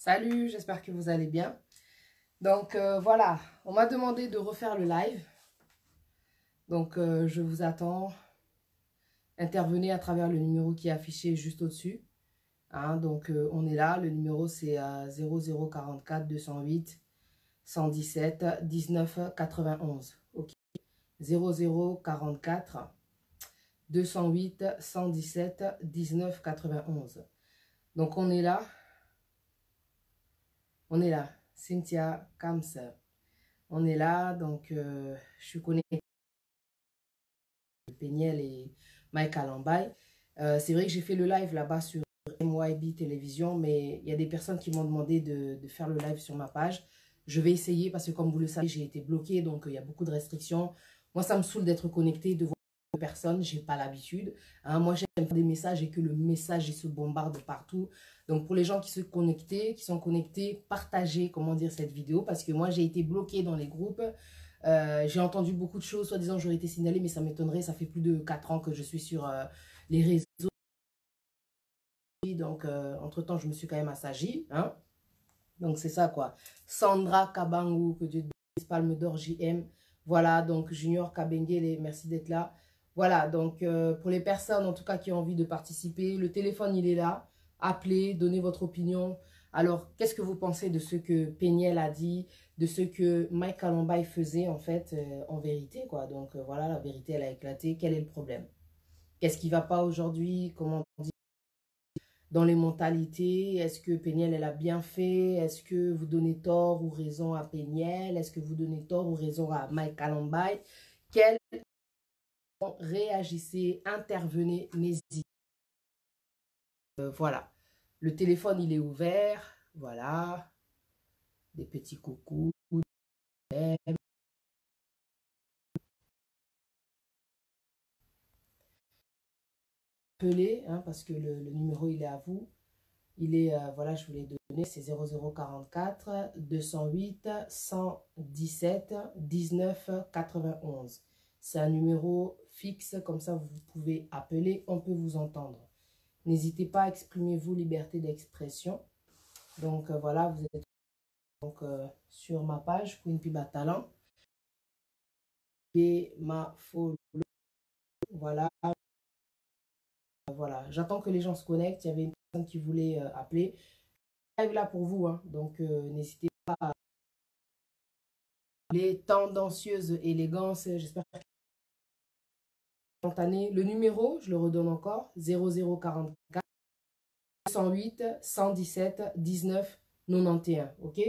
Salut, j'espère que vous allez bien. Donc voilà, on m'a demandé de refaire le live. Donc je vous attends. Intervenez à travers le numéro qui est affiché juste au-dessus. Hein, donc on est là, le numéro c'est 0044 208 117 19 91. Ok. 0044 208 117 19 91. Donc on est là. On est là. Cynthia Kams. On est là, donc je suis connectée avec Péniel et Mike Alambay. C'est vrai que j'ai fait le live là-bas sur MYB Télévision, mais il y a des personnes qui m'ont demandé de faire le live sur ma page. Je vais essayer parce que comme vous le savez, j'ai été bloquée, donc il y a beaucoup de restrictions. Moi, ça me saoule d'être connectée devant personne, j'ai pas l'habitude. Hein. Moi, j'aime faire des messages et que le message il se bombarde partout. Donc, pour les gens qui sont connectés, partagez, comment dire, cette vidéo parce que moi, j'ai été bloquée dans les groupes. J'ai entendu beaucoup de choses, soi-disant j'aurais été signalée, mais ça m'étonnerait. Ça fait plus de 4 ans que je suis sur les réseaux. Donc, entre-temps, je me suis quand même assagie. Hein. Donc, c'est ça, quoi. Sandra Kabangu, que Dieu te bénisse, Palme d'Or JM. Voilà, donc Junior Kabengele, merci d'être là. Voilà, donc pour les personnes, en tout cas, qui ont envie de participer, le téléphone, il est là. Appelez, donnez votre opinion. Alors, qu'est-ce que vous pensez de ce que Péniel a dit, de ce que Mike Kalambay faisait, en fait, en vérité, quoi. Donc, voilà, la vérité, elle a éclaté. Quel est le problème? Qu'est-ce qui ne va pas aujourd'hui? Comment dans les mentalités? Est-ce que Péniel, elle a bien fait? Est-ce que vous donnez tort ou raison à Péniel? Est-ce que vous donnez tort ou raison à Mike Kalambay? Quel réagissez, intervenez, n'hésitez. Voilà. Le téléphone, il est ouvert. Voilà. Des petits coucous. Appelez, hein, parce que le numéro, il est à vous. Il est, voilà, je vous l'ai donné, c'est 0044 208 117 19 91. C'est un numéro fixe, comme ça vous pouvez appeler, on peut vous entendre. N'hésitez pas à exprimer vous, liberté d'expression. Donc voilà, vous êtes donc, sur ma page, Queen Piba Talent. Et ma follow, voilà. Voilà, j'attends que les gens se connectent. Il y avait une personne qui voulait appeler. Je suis là pour vous, hein, donc n'hésitez pas à les tendancieuses élégances, j'espère que spontané. Le numéro, je le redonne encore, 0044 208 117 19 91, ok?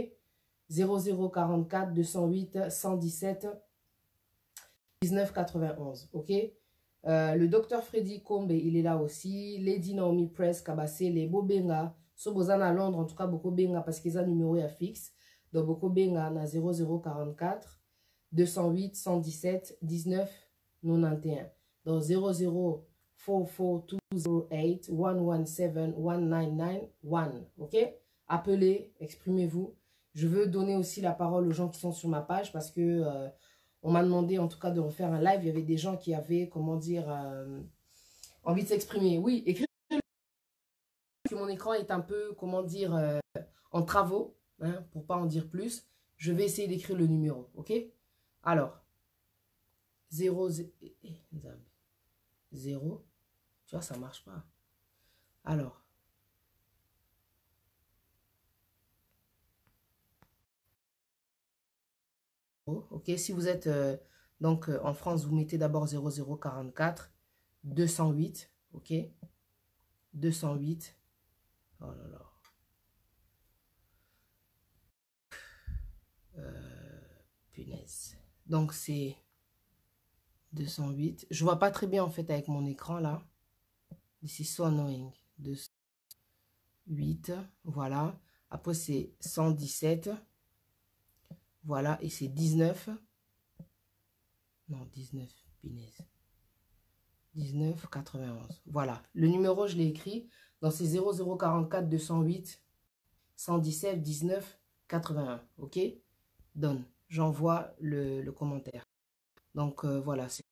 0044 208 117 19 91, ok? Le docteur Freddy Kombe, il est là aussi. Lady Naomi Press, Kabase, les Bobenga. Sobozana à Londres, en tout cas, beaucoup Benga parce qu'ils ont un numéro à fixe. Donc, beaucoup Benga, na 0044 208 117 19 91. Donc, 0044 208 117 1991. Ok? Appelez, exprimez-vous. Je veux donner aussi la parole aux gens qui sont sur ma page parce que on m'a demandé en tout cas de refaire un live. Il y avait des gens qui avaient, comment dire, envie de s'exprimer. Oui, écrivez que mon écran est un peu, comment dire, en travaux, hein, pour pas en dire plus. Je vais essayer d'écrire le numéro, ok? Alors, 0, 0, tu vois, ça marche pas. Alors, ok, si vous êtes donc en France, vous mettez d'abord 0044 208, ok? 208, oh là là. Punaise. Donc c'est 208. Je vois pas très bien en fait avec mon écran là. This is so annoying. 208. Voilà. Après c'est 117. Voilà. Et c'est 19. Non, 19. Punaise. 19 91. Voilà. Le numéro, je l'ai écrit. Donc c'est 0044 208 117 19 81. Ok? Donne. J'envoie le commentaire. Donc voilà. C'est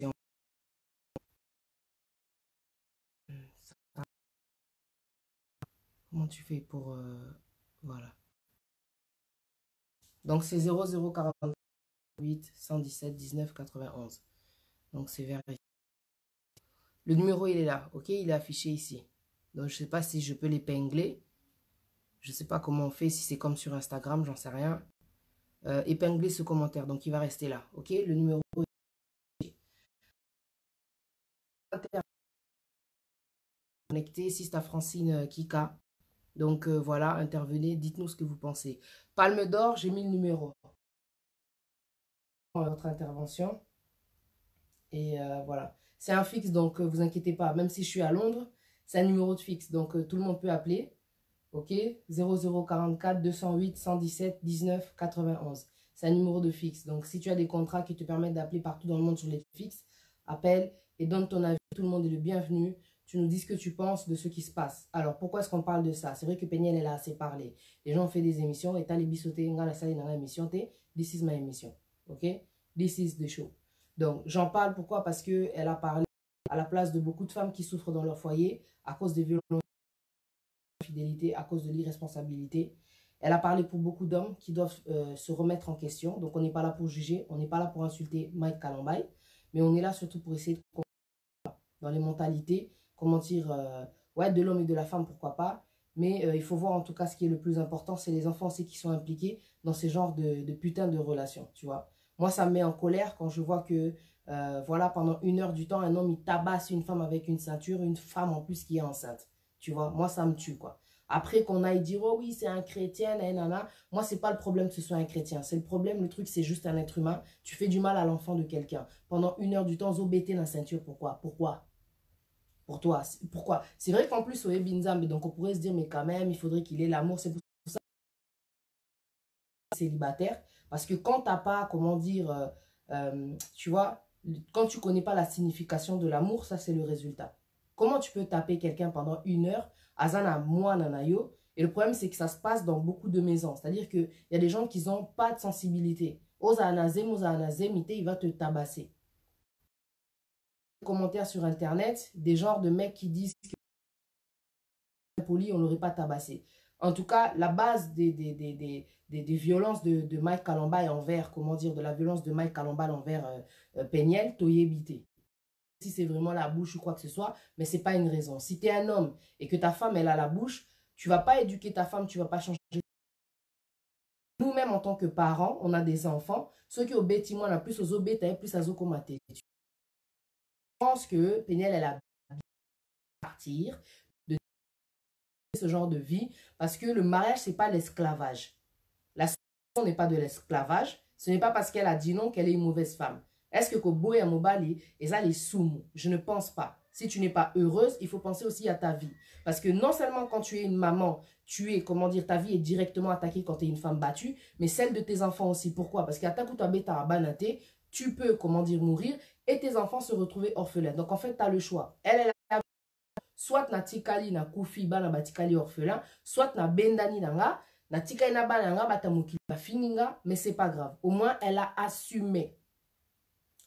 comment tu fais pour... voilà. Donc, c'est 0048 117 19 91. Donc, c'est vérifié. Le numéro, il est là, ok? Il est affiché ici. Donc, je ne sais pas si je peux l'épingler. Je ne sais pas comment on fait, si c'est comme sur Instagram, j'en sais rien. Épingler ce commentaire, donc il va rester là, ok? Le numéro est connecté, Sista Francine Kika. Donc voilà, intervenez, dites-nous ce que vous pensez. Palme d'or, j'ai mis le numéro. Votre intervention. Et voilà. C'est un fixe, donc vous inquiétez pas. Même si je suis à Londres, c'est un numéro de fixe. Donc tout le monde peut appeler. Ok? 0044 208 117 19 91. C'est un numéro de fixe. Donc si tu as des contrats qui te permettent d'appeler partout dans le monde sur les fixes, appelle et donne ton avis. Tout le monde est le bienvenu. Tu nous dis ce que tu penses de ce qui se passe. Alors, pourquoi est-ce qu'on parle de ça? C'est vrai que Péniel, elle a assez parlé. Les gens ont fait des émissions et t'as les bissotés, nga la salle dans l'émission, this is my émission. Ok? This is the show. Donc, j'en parle pourquoi? Parce qu'elle a parlé à la place de beaucoup de femmes qui souffrent dans leur foyer à cause des violences, de fidélité, à cause de l'irresponsabilité. Elle a parlé pour beaucoup d'hommes qui doivent se remettre en question. Donc, on n'est pas là pour juger, on n'est pas là pour insulter Mike Kalambay, mais on est là surtout pour essayer de comprendre dans les mentalités, comment dire, ouais, de l'homme et de la femme, pourquoi pas. Mais il faut voir en tout cas ce qui est le plus important, c'est les enfants aussi qui sont impliqués dans ces genres de putain de relations, tu vois. Moi, ça me met en colère quand je vois que, voilà, pendant 1 heure du temps, un homme, il tabasse une femme avec une ceinture, une femme en plus qui est enceinte. Tu vois, moi, ça me tue, quoi. Après qu'on aille dire, oh oui, c'est un chrétien, nanana. Moi, c'est pas le problème que ce soit un chrétien. C'est le problème, le truc, c'est juste un être humain. Tu fais du mal à l'enfant de quelqu'un. Pendant 1 heure du temps, zobété dans la ceinture, pourquoi? Pourquoi? Pour toi, pourquoi? C'est vrai qu'en plus, au Binzam, donc on pourrait se dire, mais quand même, il faudrait qu'il ait l'amour. C'est pour ça célibataire. Parce que quand t'as pas, comment dire, tu vois, quand tu connais pas la signification de l'amour, ça c'est le résultat. Comment tu peux taper quelqu'un pendant 1 heure, Azana, moi, nanayo, et le problème c'est que ça se passe dans beaucoup de maisons. C'est-à-dire qu'il y a des gens qui n'ont pas de sensibilité. Osa anazem, il va te tabasser. Commentaires sur internet, des genres de mecs qui disent que poli, on n'aurait pas tabassé. En tout cas, la base des violences de Mike Kalambay envers, comment dire, de la violence de Mike Kalambay envers Péniel, Toye Bité. Si c'est vraiment la bouche ou quoi que ce soit, mais c'est pas une raison. Si tu es un homme et que ta femme, elle a la bouche, tu vas pas éduquer ta femme, tu vas pas changer. Nous-mêmes, en tant que parents, on a des enfants. Ceux qui ont bêti, moi, on a plus aux obétails, plus à zokomate. Je pense que Péniel, elle a partir de ce genre de vie parce que le mariage, c'est pas l'esclavage. La solution n'est pas de l'esclavage. Ce n'est pas parce qu'elle a dit non qu'elle est une mauvaise femme. Est-ce que Kobo et Amobali, et ça les soumou? Je ne pense pas. Si tu n'es pas heureuse, il faut penser aussi à ta vie. Parce que non seulement quand tu es une maman, tu es, comment dire, ta vie est directement attaquée quand tu es une femme battue, mais celle de tes enfants aussi. Pourquoi? Parce qu'à ta tu peux, comment dire, mourir et tes enfants se retrouver orphelins. Donc en fait, tu as le choix. Elle a soit na tikali na kufi bana batikali orphelin, soit na bendani nanga, na tikali na bana nga batamuki ba fininga, mais c'est pas grave. Au moins elle a assumé.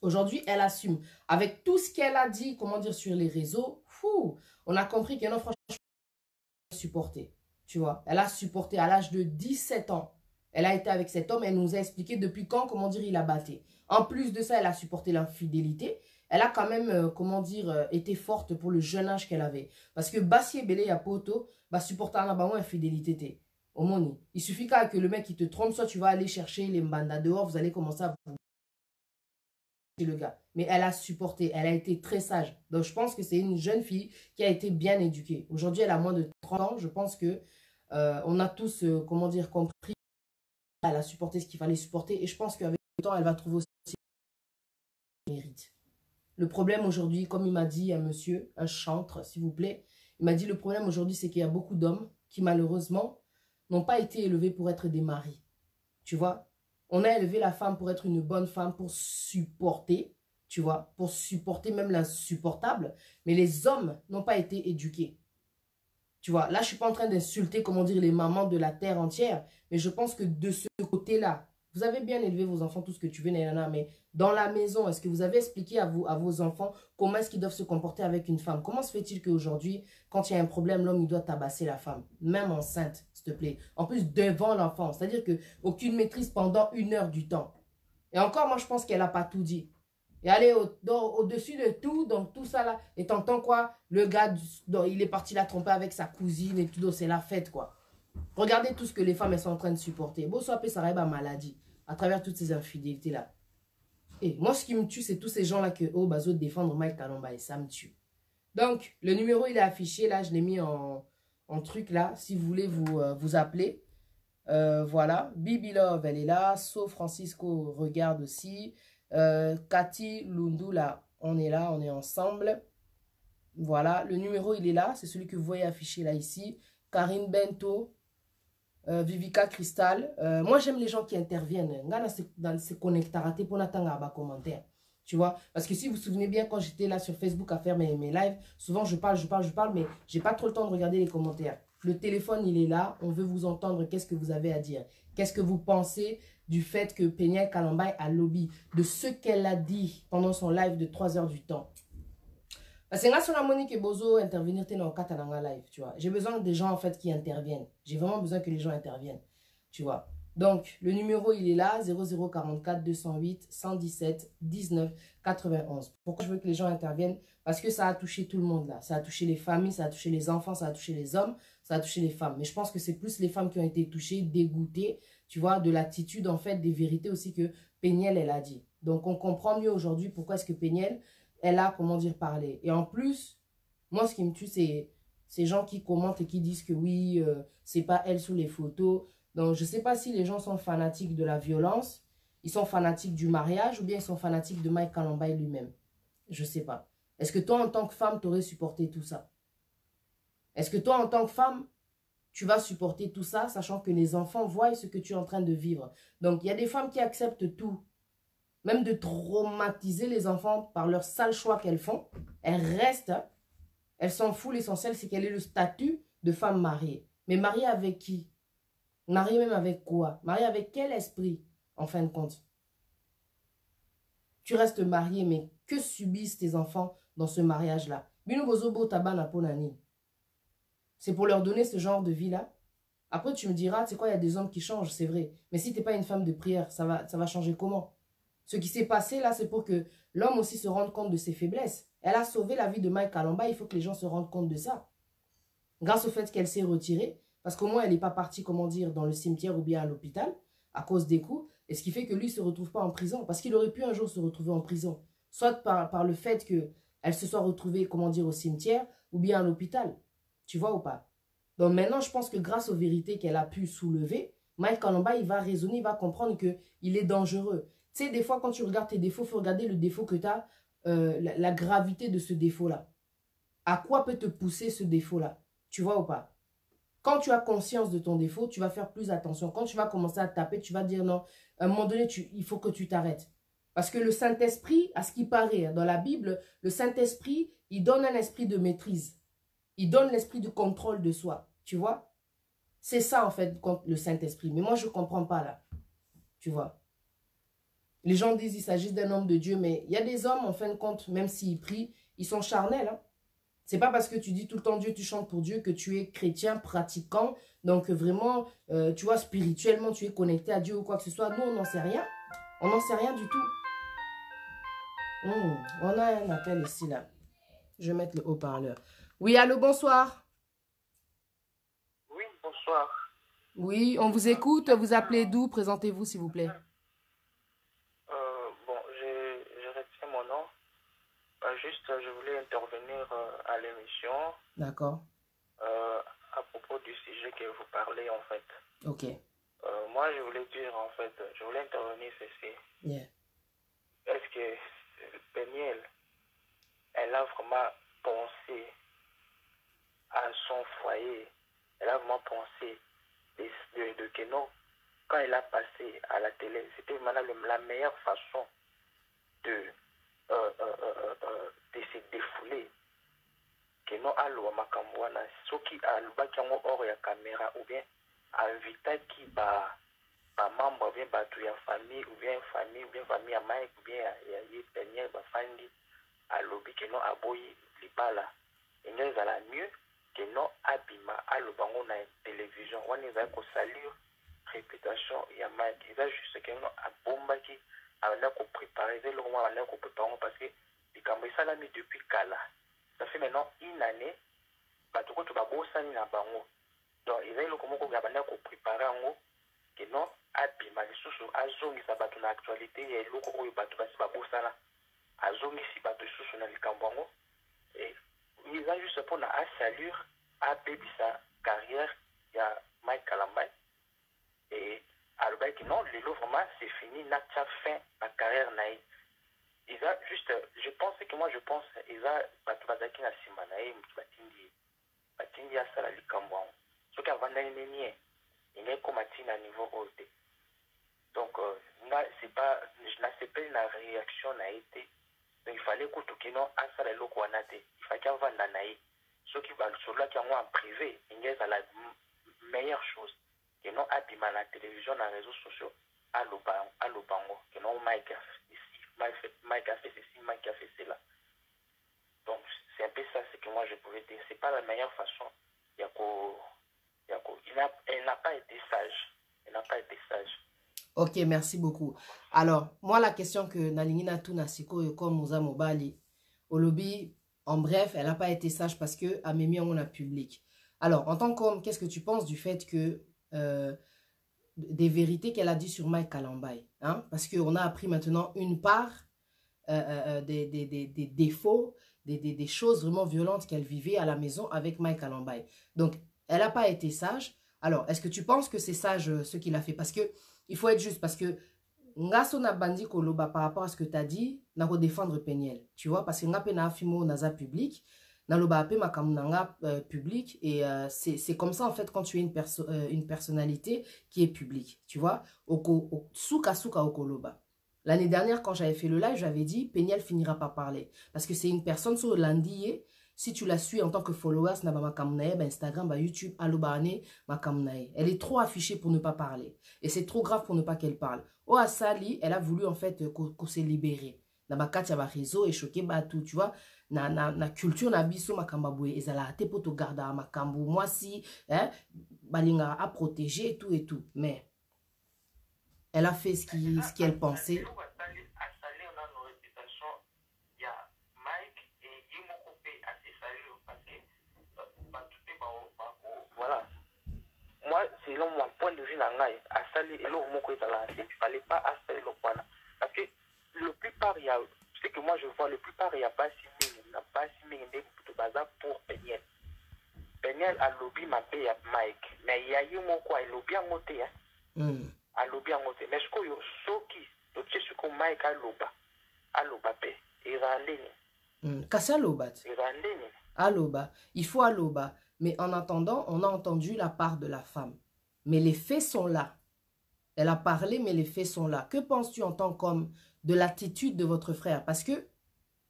Aujourd'hui, elle assume. Avec tout ce qu'elle a dit, comment dire, sur les réseaux, fou, on a compris qu'elle a franchement supporté. Tu vois, elle a supporté à l'âge de 17 ans. Elle a été avec cet homme, elle nous a expliqué depuis quand, comment dire, il a batté. En plus de ça, elle a supporté l'infidélité. Elle a quand même, comment dire, été forte pour le jeune âge qu'elle avait. Parce que Bassi et Belé Yapoto, bah, supporter une infidélité. Au moni. Il suffit que le mec il te trompe, soit tu vas aller chercher les mbanda dehors, vous allez commencer à vous le gars. Mais elle a supporté, elle a été très sage. Donc je pense que c'est une jeune fille qui a été bien éduquée. Aujourd'hui, elle a moins de 30 ans. Je pense que on a tous, comment dire, compris. Elle a supporté ce qu'il fallait supporter. Et je pense qu'avec le temps, elle va trouver aussi ce qu'elle mérite. Le problème aujourd'hui, comme il m'a dit un monsieur, un chantre, s'il vous plaît, il m'a dit le problème aujourd'hui, c'est qu'il y a beaucoup d'hommes qui malheureusement n'ont pas été élevés pour être des maris. Tu vois? On a élevé la femme pour être une bonne femme, pour supporter, tu vois, pour supporter même l'insupportable. Mais les hommes n'ont pas été éduqués. Tu vois, là, je ne suis pas en train d'insulter, comment dire, les mamans de la terre entière. Mais je pense que de ce côté-là, Vous avez bien élevé vos enfants, tout ce que tu veux, nanana, mais dans la maison, est-ce que vous avez expliqué à vos enfants comment est-ce qu'ils doivent se comporter avec une femme? Comment se fait-il qu'aujourd'hui, quand il y a un problème, l'homme, il doit tabasser la femme, même enceinte, s'il te plaît. En plus, devant l'enfant. C'est-à-dire qu'aucune maîtrise pendant 1 heure du temps. Et encore, moi, je pense qu'elle n'a pas tout dit. Et aller au-dessus de tout, donc tout ça là. Et t'entends quoi? Le gars, il est parti la tromper avec sa cousine et tout, c'est la fête, quoi. Regardez tout ce que les femmes elles sont en train de supporter. Bon, soit ça arrive à maladie à travers toutes ces infidélités-là. Et moi, ce qui me tue, c'est tous ces gens-là que, oh, bazo défendre Mike Kalomba et ça me tue. Donc, le numéro, il est affiché. Là, je l'ai mis en truc là. Si vous voulez vous appeler. Voilà. Bibi Love, elle est là. So Francisco regarde aussi. Cathy Lundu, là, on est là, on est ensemble. Voilà. Le numéro, il est là. C'est celui que vous voyez affiché là, ici. Karine Bento. Vivica Cristal. Moi, j'aime les gens qui interviennent. Dans ces connectaratés pour n'attendre à bas commentaire. Tu vois? Parce que si vous vous souvenez bien, quand j'étais là sur Facebook à faire mes lives, souvent je parle, mais j'ai pas trop le temps de regarder les commentaires. Le téléphone, il est là. On veut vous entendre. Qu'est-ce que vous avez à dire? Qu'est-ce que vous pensez du fait que Péniel Kalomba a lobby? De ce qu'elle a dit pendant son live de 3 heures du temps. Parce que là, Monique et Bozo intervenir dans le Katananga live, tu vois. J'ai besoin des gens, en fait, qui interviennent. J'ai vraiment besoin que les gens interviennent, tu vois. Donc, le numéro, il est là, 0044 208 117 19 91. Pourquoi je veux que les gens interviennent? Parce que ça a touché tout le monde, là. Ça a touché les familles, ça a touché les enfants, ça a touché les hommes, ça a touché les femmes. Mais je pense que c'est plus les femmes qui ont été touchées, dégoûtées, tu vois, de l'attitude, en fait, des vérités aussi que Péniel, elle a dit. Donc, on comprend mieux aujourd'hui pourquoi est-ce que Péniel... elle a, comment dire, parlé. Et en plus, moi, ce qui me tue, c'est ces gens qui commentent et qui disent que oui, c'est pas elle sous les photos. Donc, je sais pas si les gens sont fanatiques de la violence, ils sont fanatiques du mariage ou bien ils sont fanatiques de Mike Kalomba lui-même. Je sais pas. Est-ce que toi, en tant que femme, tu aurais supporté tout ça? Est-ce que toi, en tant que femme, tu vas supporter tout ça, sachant que les enfants voient ce que tu es en train de vivre? Donc, il y a des femmes qui acceptent tout. Même de traumatiser les enfants par leur sale choix qu'elles font. Elles restent, elles s'en foutent. L'essentiel, c'est quel est le statut de femme mariée. Mais mariée avec qui? Mariée même avec quoi? Mariée avec quel esprit, en fin de compte? Tu restes mariée, mais que subissent tes enfants dans ce mariage-là? C'est pour leur donner ce genre de vie-là. Après, tu me diras, tu sais quoi, il y a des hommes qui changent, c'est vrai. Mais si tu n'es pas une femme de prière, ça va changer comment? Ce qui s'est passé là, c'est pour que l'homme aussi se rende compte de ses faiblesses. Elle a sauvé la vie de Mike Kalomba, il faut que les gens se rendent compte de ça. Grâce au fait qu'elle s'est retirée, parce qu'au moins elle n'est pas partie, comment dire, dans le cimetière ou bien à l'hôpital, à cause des coups, et ce qui fait que lui ne se retrouve pas en prison, parce qu'il aurait pu un jour se retrouver en prison, soit par le fait qu'elle se soit retrouvée, comment dire, au cimetière, ou bien à l'hôpital. Tu vois ou pas? Donc maintenant, je pense que grâce aux vérités qu'elle a pu soulever, Mike Kalomba, il va raisonner, il va comprendre qu'il est dangereux. Tu sais, des fois, quand tu regardes tes défauts, il faut regarder le défaut que tu as, la gravité de ce défaut-là. À quoi peut te pousser ce défaut-là? Tu vois ou pas? Quand tu as conscience de ton défaut, tu vas faire plus attention. Quand tu vas commencer à taper, tu vas dire non, à un moment donné, il faut que tu t'arrêtes. Parce que le Saint-Esprit, à ce qui paraît, dans la Bible, le Saint-Esprit, il donne un esprit de maîtrise. Il donne l'esprit de contrôle de soi. Tu vois? C'est ça, en fait, le Saint-Esprit. Mais moi, je ne comprends pas, là. Tu vois? Les gens disent qu'il s'agit d'un homme de Dieu, mais il y a des hommes, en fin de compte, même s'ils prient, ils sont charnels. Hein? C'est pas parce que tu dis tout le temps Dieu, tu chantes pour Dieu, que tu es chrétien, pratiquant. Donc vraiment, tu vois, spirituellement, tu es connecté à Dieu ou quoi que ce soit. Nous, on n'en sait rien. On n'en sait rien du tout. On a un appel ici, là. Je vais mettre le haut-parleur. Oui, allô, bonsoir. Oui, bonsoir. Oui, on vous écoute. Vous appelez d'où? Présentez-vous, s'il vous plaît. Bon, je retiens mon nom. Juste, je voulais intervenir à l'émission. D'accord. À propos du sujet que vous parlez, en fait. Ok. Moi, je voulais dire, en fait, je voulais intervenir ceci. Yeah. Est-ce que Péniel, elle a vraiment pensé à son foyer? Elle a vraiment pensé de que non, quand elle a passé à la télé, c'était vraiment la meilleure façon de se défouler. Que non, alo makamwana, soki alubaki yango hors ya caméra ou bien invitaki par membre, ou bien bateau, il y a famille, ou bien famille à Mike, ou bien il y a Peniel, Bafandi, à lobby, que non, à Boyi, Libala. Et nous, ils allaient mieux que non, Abima, à l'Obango, on a une télévision, on est à salir réputation, il y a Mike, ils ont juste que non, à Bomba qui a préparé, c'est le moment où on a préparé, parce que les Cambodgiens, ça l'a mis depuis Kala. Ça fait maintenant une année, bateau, tu vas bosser na bango. Donc, ils ont le comment qu'on a préparé en haut, que non, Abima, les sous à zone, ça va dans l'actualité, il y a le loco où il va pas bosser là. À zone, ici, bateau sous dans le Cambodge. Et ils ont juste pour à saluer, à baby sa carrière, il y a Mike Kalambay. Et à le bail non, le lot vraiment, c'est fini, n'a pas fin à carrière naïve. Ils ont juste, je pense, ils ont battu na Simanaï, batindi à Salali Cambouan. Ce qui a vendu il est comme à niveau haute. Donc, c'est pas, je n'ai pas une réaction n'a été. Donc, il fallait que tout le monde a ça le loco anate. Il fallait qu'il y ait un naïf. Ceux qui veulent sur là qui ont en privé, il y a la meilleure chose. Et non, à la télévision, dans les réseaux sociaux, à l'Obango. Et non, Mike a fait ici, Mike a fait ceci, Mike a fait cela. Donc, c'est un peu ça, ce que moi je pouvais dire. C'est pas la meilleure façon. Elle n'a pas été sage. Elle n'a pas été sage. Ok, merci beaucoup. Alors, moi, la question que Nalingina Tunasiko et comme Mouza Mobali, au lobby, en bref, elle n'a pas été sage parce que a mis en a public. Alors, en tant qu'homme, qu'est-ce que tu penses du fait que des vérités qu'elle a dit sur Mike Kalambay, hein? Parce qu'on a appris maintenant une part des défauts, des choses vraiment violentes qu'elle vivait à la maison avec Mike Kalambay. Donc, elle n'a pas été sage. Alors, est-ce que tu penses que c'est sage ce qu'il a fait? Parce que il faut être juste, parce que Ngaso na bandi koloba par rapport à ce que tu as dit, na ko défendre Peniel. Tu vois, parce que nga pe na afimo naza public, na loba ape makamnanga public, et c'est comme ça en fait quand tu es une personnalité qui est publique. Tu vois, souka okoloba. L'année dernière, quand j'avais fait le live, j'avais dit Peniel finira par parler. Parce que c'est une personne sur l'andier. Si tu la suis en tant que followers, Instagram, YouTube, Alobane, elle est trop affichée pour ne pas parler. Et c'est trop grave pour ne pas qu'elle parle. Oh, Asali, elle a voulu en fait qu'on se libérer. Nabakatia ba réseau et choqué tout, tu vois. Na culture na biso makambaboué. Ezala te poto garda makambu. Moi si, hein, balinga a protégé et tout. Mais elle a fait ce qu'elle pensait. Voilà. Moi, selon mon point de vue, il ne fallait pas assaler le point. Parce que la plupart, il y a, ce que moi je vois, la plupart, il n'y a pas si de bazar pour Peniel. Peniel a lobby ma paye à Mike. Mais il y a eu mon quoi, il lobby en moté. A lobby en moté. Mais ce que ce que Mike a loba paye. Il va aller. Kassa lobat. Il va aller. Aloba. Il faut aloba. Mais en attendant, on a entendu la part de la femme. Mais les faits sont là. Elle a parlé, mais les faits sont là. Que penses-tu en tant qu'homme de l'attitude de votre frère? Parce que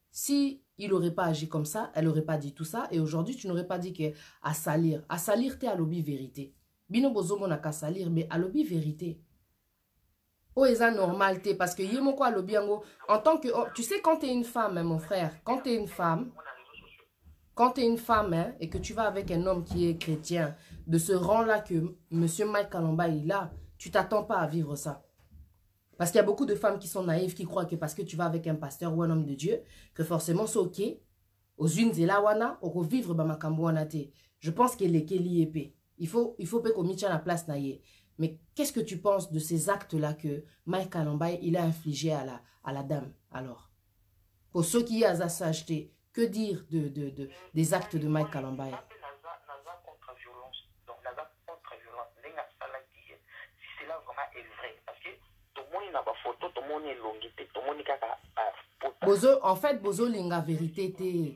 si il n'aurait pas agi comme ça, elle n'aurait pas dit tout ça. Et aujourd'hui, tu n'aurais pas dit qu'à salir. À salir, t'es à lobby vérité. Bino bozomo n'a qu'à salir, mais à lobby vérité. Oh, c'est normal, t'es. Parce que yémo quoi à lobby en tant que... Oh, tu sais, quand t'es une femme, hein, mon frère, quand t'es une femme... Quand tu es une femme hein, et que tu vas avec un homme qui est chrétien, de ce rang-là que M. Mike Kalambay il a, tu t'attends pas à vivre ça. Parce qu'il y a beaucoup de femmes qui sont naïves, qui croient que parce que tu vas avec un pasteur ou un homme de Dieu, que forcément c'est ok. Aux unes et là, wana, on va vivre dans ma camboanate. Je pense qu'il est épée. Il faut pas qu'on mette à la place naïe. Mais qu'est-ce que tu penses de ces actes-là que Mike Kalambay il a infligé à la dame alors? Pour ceux qui ont acheté. Que dire des actes de Mike Kalambay? Bozo, en fait, Bozo linga vérité te.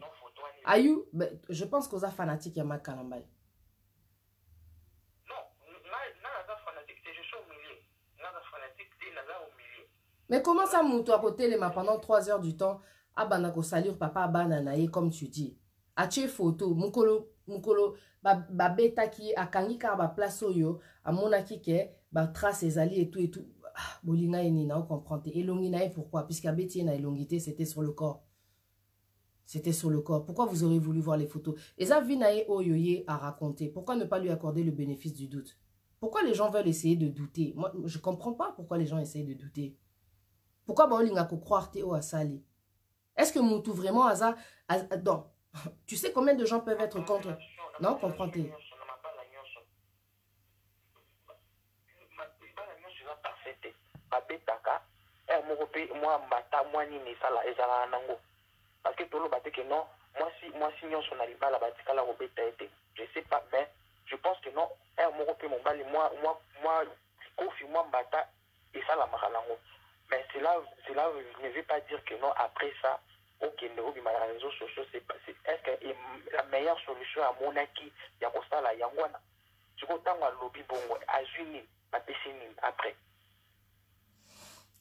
Ayou, je pense qu'on a fanatique à Mike Kalambay. Mais comment ça, mon toi, côté les pendant 3 heures du temps? Abanako salir papa bananaye comme tu dis. atie photo mukolo babetaki akangi kaka ba place oyo amonaki ke ba trace ezali et tout bolinga eni na comprendre elongi na pourquoi puisque abeti na elongité c'était sur le corps. C'était sur le corps. Pourquoi vous aurez voulu voir les photos? Et ça, Vinae Oyoye a raconté. Pourquoi ne pas lui accorder le bénéfice du doute? Pourquoi les gens veulent essayer de douter? Moi, je ne comprends pas pourquoi les gens essayent de douter. Pourquoi Baolinga ko croire Théo à Sali? Est-ce que Moutou vraiment a ça? Non. Tu sais combien de gens peuvent être contre? Non, comprends-tu? Parce que tout le monde que non, moi si nous sommes arrivés à la bâtisse, la robeta était. Je sais pas, mais je pense que non, moi, confie-moi mbata et ça la maralango. Mais cela ne veut pas dire que non, après ça, ok, nous, les réseaux sociaux, est-ce que la meilleure solution à mon acquis, il y a ça la yangwana. Tu vois, tant que lobby bongo, à Juni, ma piscine après.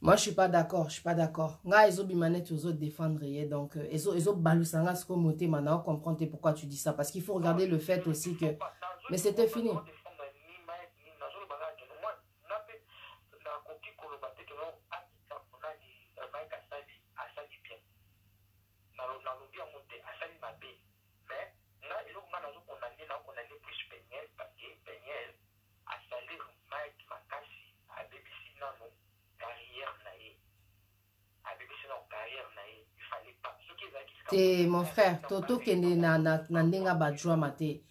Moi, je suis pas d'accord, je suis pas d'accord. Nga ezo bimanette aux autres défendre donc ezo balusanga ce qu'on monte maintenant comprendre pourquoi tu dis ça parce qu'il faut regarder le fait aussi que mais c'était fini. C'est mon frère, Toto kende na ndenga badjoa mate.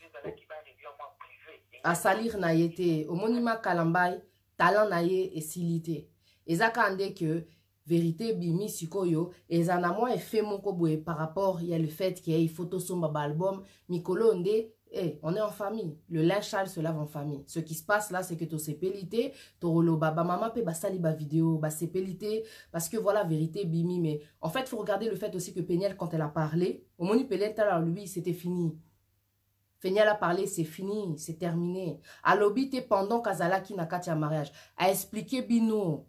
A salir na yete, omonima kalambay, talent na ye et silité. Ezaka ande que vérité bimi sikoyo, ezana moi et fait mon koboé par rapport, il y a le fait qu'il y a une photo sur ma album, Mikolo onde. Hey, on est en famille. Le linge sale se lave en famille. Ce qui se passe là, c'est que tu sépélité, tu rolo baba maman pe basali ba vidéo, ba sépélité, parce que voilà, vérité, bimi. Mais en fait, il faut regarder le fait aussi que Péniel, quand elle a parlé, au moni Péniel, lui, c'était fini. Péniel a parlé, c'est fini, c'est terminé. À l'obité, pendant qu'Azala qui n'a qu'à mariage, a expliqué Bino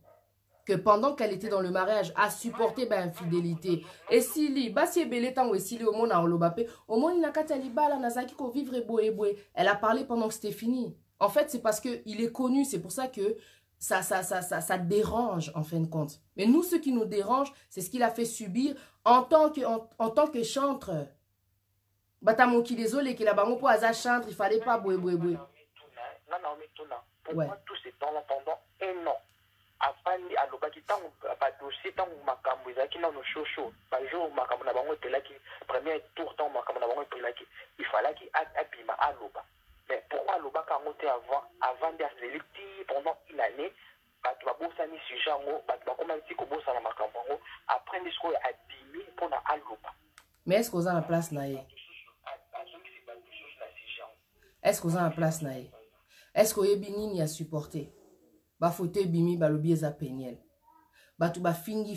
que pendant qu'elle était dans le mariage, a supporté l'infidélité. Et si li, basi ebele tango et si li au monde a olobapé, au monde n'a qu'à liba la nazaki ko vivre boé. Elle a parlé pendant que c'était fini. En fait, c'est parce que il est connu, c'est pour ça que ça dérange en fin de compte. Mais nous, ce qui nous dérange, c'est ce qu'il a fait subir en tant que chanteur. Batamon qui désolé qu'il a bango pour Aza chantre, il fallait pas boé. Pourquoi tout ce temps-là pendant un an? Afandi alobaki tango ba dossier tango makambo ezaki na no shosho ba jour makambo na bango pelaki premier tour tango makambo na bango pelaki il fallait ki abima aloba mais pourquoi aloba kango te avant de selekti pendant une année ba tu ba bosani sujet ngo ba ba koma ti ko bosa na makambo ngo après discours abimi pour na aloba mais est-ce qu'on a la place na ye est-ce qu'on a la place na ye est-ce que yebini a supporté ba faute bimi ba lobi eza Péniel ba tu ba fingi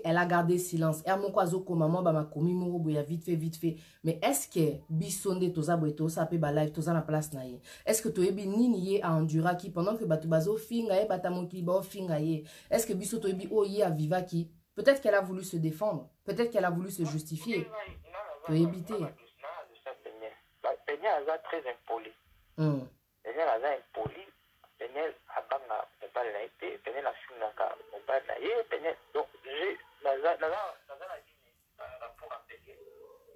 elle a gardé silence et mon kwazo ko maman ba makomi moko boya vite fait mais est-ce que bisonde toza boeto ça pe ba live toza na place na ye est-ce que to yebi nini ye a endura qui pendant que batu bazo finga ye batamoki ba finga ye est-ce que biso to yebi o ye a viva qui peut-être qu'elle a voulu se défendre peut-être qu'elle a voulu se justifier to yebité Péniel est très impoli Péniel est impoli Péniel abanga mobali na été Péniel afingaka mobali na ye Péniel donc j'ai rapport à Péniel